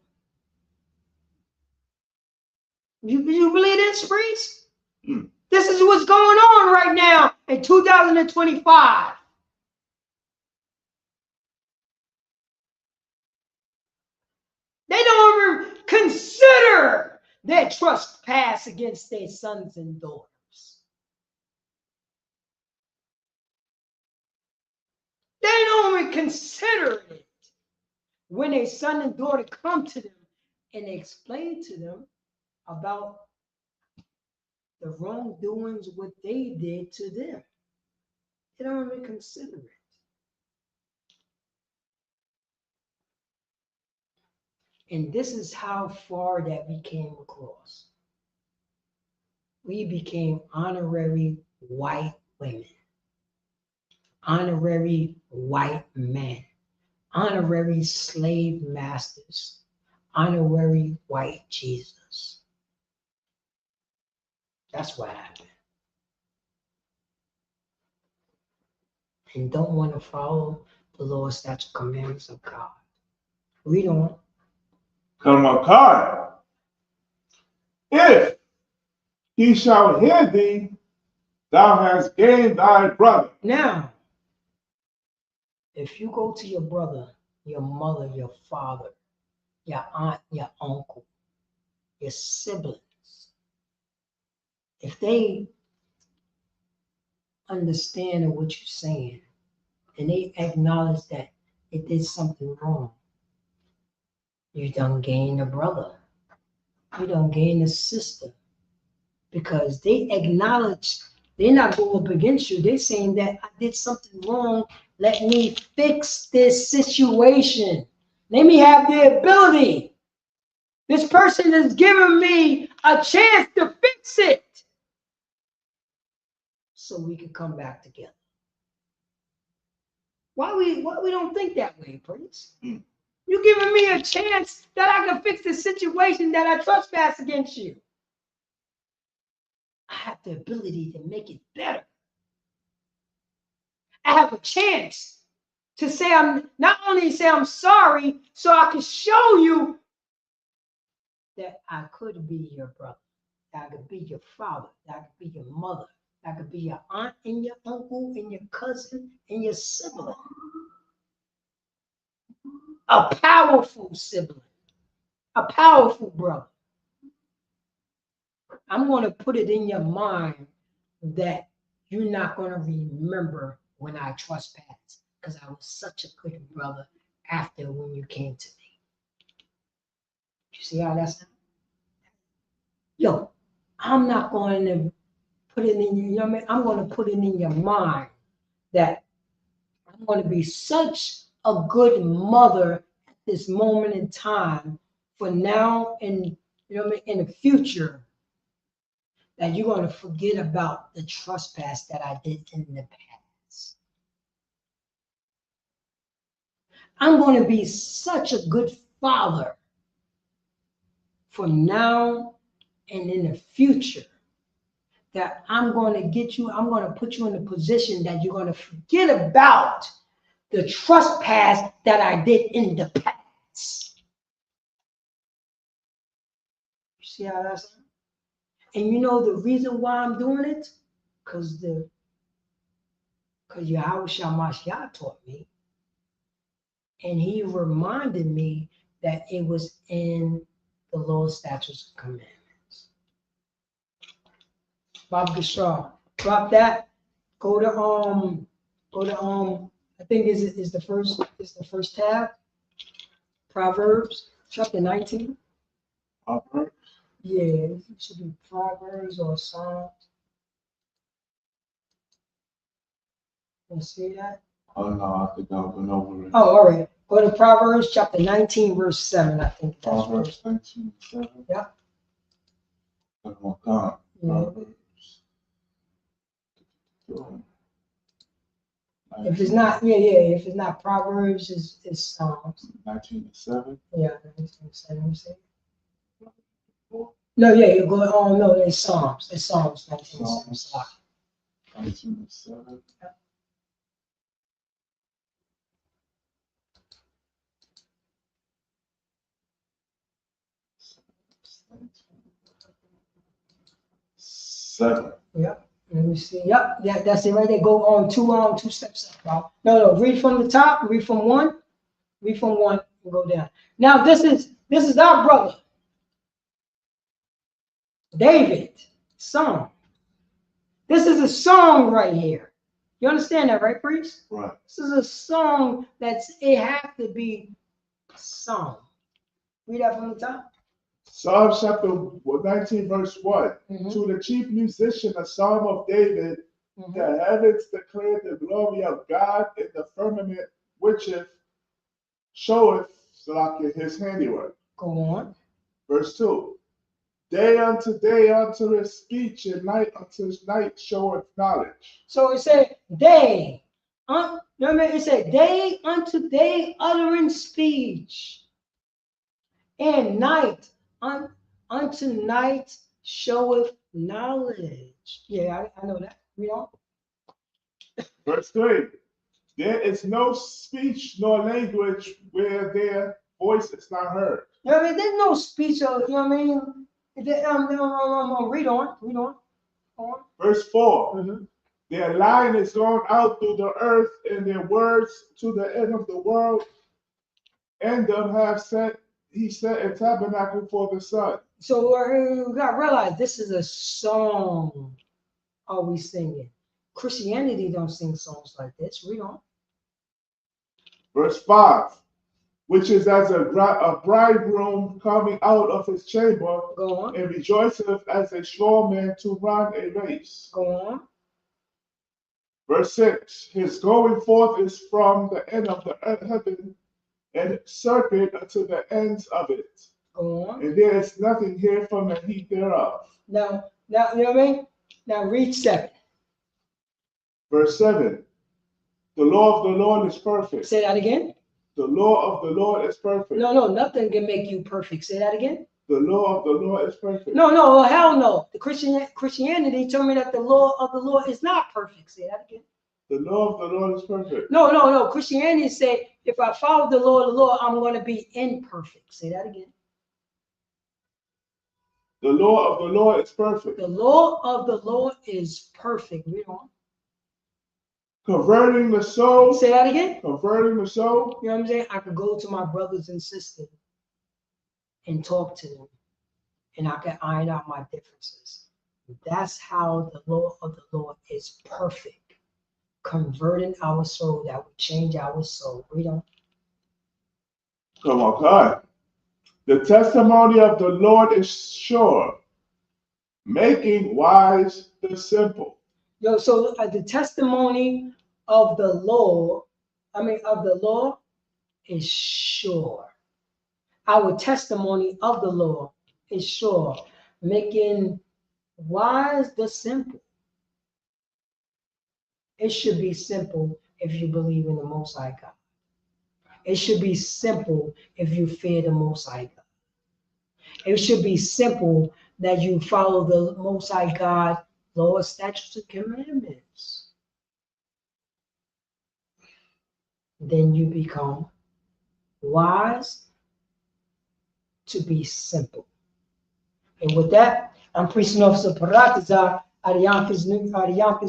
You believe this, priest? This is what's going on right now in 2025. They don't even consider their trespass against their sons and daughters. They don't even consider it when a son and daughter come to them and explain to them about the wrongdoings, what they did to them. They don't even consider it. And this is how far that we came across. We became honorary white women, honorary white men, honorary slave masters, honorary white Jesus. That's what happened. And don't want to follow the law, statutes, commandments of God. Read on. Kamakai. If he shall hear thee, thou hast gained thy brother. Now, if you go to your brother, your mother, your father, your aunt, your uncle, your siblings, if they understand what you're saying and they acknowledge that it did something wrong, you done gain a brother. You done gain a sister. Because they acknowledge, they're not going up against you. They're saying that I did something wrong. Let me fix this situation. Let me have the ability. This person has given me a chance to fix it. So we can come back together. Why we don't think that way, priest? You're giving me a chance that I can fix the situation that I trespass against you. I have the ability to make it better. I have a chance to say I'm not only say I'm sorry, so I can show you that I could be your brother, that I could be your father, that I could be your mother, that I could be your aunt and your uncle and your cousin and your sibling. A powerful sibling, a powerful brother. I'm going to put it in your mind that you're not going to remember when I trespassed because I was such a good brother after when you came to me. You see how that's? Yo, I'm not going to put it in, you know what I mean? I'm going to put it in your mind that I'm going to be such a good mother at this moment in time for now and, you know what I mean, in the future, that you're going to forget about the trespass that I did in the past. I'm going to be such a good father for now and in the future that I'm going to get you, I'm going to put you in a position that you're going to forget about the trespass that I did in the past. You see how that's? And you know the reason why I'm doing it? Because Yahweh Shamashiach taught me. And he reminded me that it was in the law, statutes, and commandments. Bob Gashar, drop that. Go to I think is the first tab. Proverbs chapter 19. Proverbs. Yeah, it should be Proverbs or Psalms. You see that? Oh, no, I think I went over it. Oh, all right. Go to Proverbs chapter 19, verse 7. I think that's Proverbs 19:7. Yeah. Oh, my God. Yeah. Proverbs. If it's not, if it's not Proverbs, it's Psalms. 19:7. Yeah, 19:7. No, you go. Oh no, it's Psalms. It's Psalms 19:7. Psalms 19:7. Seven. Yep. Let me see. Yep. Yeah, that's it right there. Go on two steps up, bro. No, read from the top. Read from one. Read from one and go down. Now this is our brother, David, song. This is a song right here. You understand that, right, priest? Right. This is a song it has to be sung. Read that from the top. Psalm chapter 19, verse 1. Mhm. To the chief musician, a psalm of David, the heavens declare the glory of God, in the firmament which showeth his handiwork. Go on. Verse 2. Day unto day uttereth speech, and night unto night showeth knowledge. So it said day. It said day unto day uttering speech, and night unto night showeth knowledge. Yeah, I know that. We don't. Verse 3. There is no speech nor language where their voice is not heard. You know what I mean? There's no speech of, you know what I mean? Read on. Go on. Verse 4. Mhm. Their line is gone out through the earth, and their words to the end of the world. And them have he set a tabernacle for the sun. So we got to realize this is a song. Are we singing? Christianity don't sing songs like this. Read on. Verse 5. Which is as a bridegroom coming out of his chamber. Go on. And rejoiceth as a strong man to run a race. Go on. Verse 6. His going forth is from the end of the heaven, and circuit unto the ends of it. Go on. And there is nothing here from the heat thereof. Now, you know what I mean? Now read 7. Verse 7. The law of the Lord is perfect. Say that again. The law of the Lord is perfect. No, nothing can make you perfect. Say that again. The law of the Lord is perfect. No, hell no. The Christianity told me that the law of the Lord is not perfect. Say that again. The law of the Lord is perfect. No. Christianity say if I follow the law of the Lord, I'm going to be imperfect. Say that again. The law of the Lord is perfect. The law of the Lord is perfect. Read on. Converting the soul. Say that again. Converting the soul. You know what I'm saying? I could go to my brothers and sisters and talk to them, and I can iron out my differences. That's how the law of the Lord is perfect. Converting our soul, that would change our soul. Read on. Come on, God. The testimony of the Lord is sure, making wise the simple. So the testimony of the law, is sure. Our testimony of the law is sure, making wise the simple. It should be simple if you believe in the Most High God. It should be simple if you fear the Most High God. It should be simple that you follow the Most High God, laws, statutes, and commandments. Then you become wise to be simple. And with that, I'm Priest and Officer Paratazar out of Yonkers,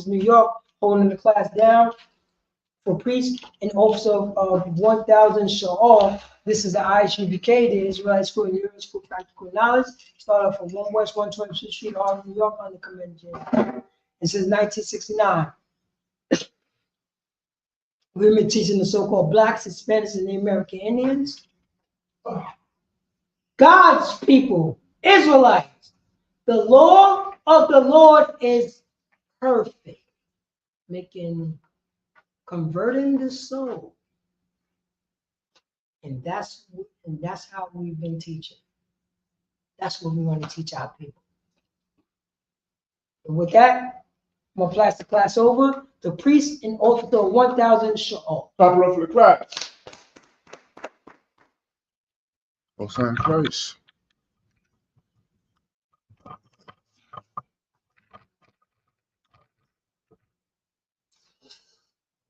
New York, holding the class down for priest and officer of 1000 Sha'al. This is the ISUPK, the Israelite School of University School of Practical Knowledge. Started off from 1 West 122nd Street, Harlem, New York, under Command J. And since 1969, we've been teaching the so-called Blacks, Hispanics, and the American Indians. God's people Israelites, the law of the Lord is perfect, converting the soul. And that's how we've been teaching. That's what we want to teach our people. And with that, I'm gonna pass the class over to priest and officer 1000 Shaw. Clap it up for the class. Most High in Christ.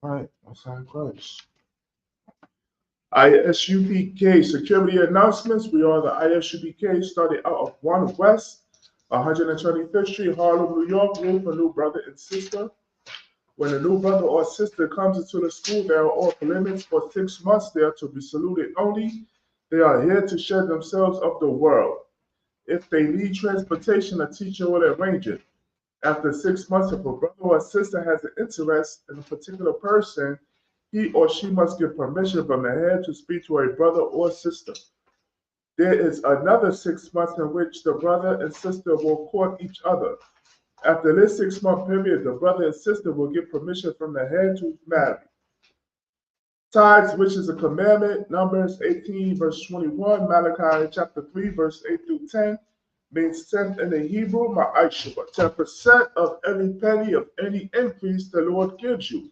All right, Most High in Christ. ISUPK security announcements. We are the ISUPK, starting out of 1 West, 125th Street, Harlem, New York, room for new brother and sister. When a new brother or sister comes into the school, they are off limits for 6 months. They are to be saluted only. They are here to share themselves of the world. If they need transportation, a teacher will arrange it. After 6 months, if a brother or sister has an interest in a particular person, he or she must get permission from the head to speak to a brother or sister. There is another 6 months in which the brother and sister will court each other. After this 6-month period, the brother and sister will get permission from the head to marry. Tithes, which is a commandment, Numbers 18, verse 21, Malachi chapter 3, verse 8 through 10, means 10th in the Hebrew, ma'aishua, 10% of every penny of any increase the Lord gives you.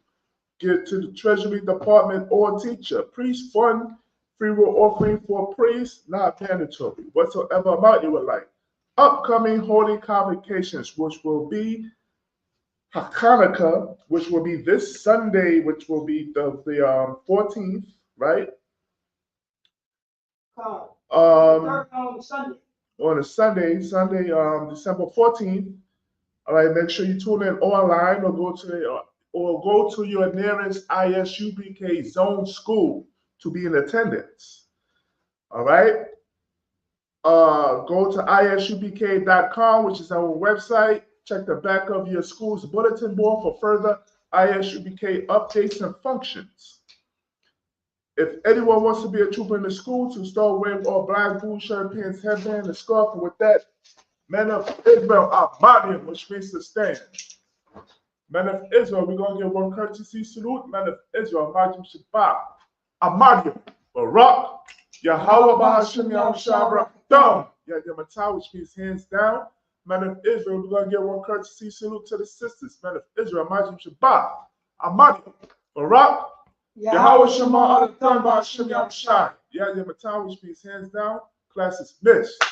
Give to the Treasury Department or teacher. Priest fund, free will offering for priests, not mandatory, whatsoever amount you would like. Upcoming holy convocations, which will be Hanukkah, which will be this Sunday, which will be the 14th, right? Sunday. On a Sunday, December 14th. All right, make sure you tune in online or go to your nearest ISUPK zone school to be in attendance. All right. Go to isupk.com, which is our website. Check the back of your school's bulletin board for further ISUPK updates and functions. If anyone wants to be a trooper in the school, to start wearing all black boots, shirt, pants, headband, and scarf, and with that, men of Israel are Madian, which means to stand. Men of Israel, we're going to give one courtesy salute. Men of Israel, Majim Shabbat, Amadium, Barak, Yahweh Bahashim Yahushabra, Dom, Yadyamatah, which means hands down. Men of Israel, we're going to give one courtesy salute to the sisters. Men of Israel, Majim Shabbat, Amadium, Barak, Yahweh Shema Adatam Bahashim Yahushai, Yadyamatah, which means hands down. Class is missed.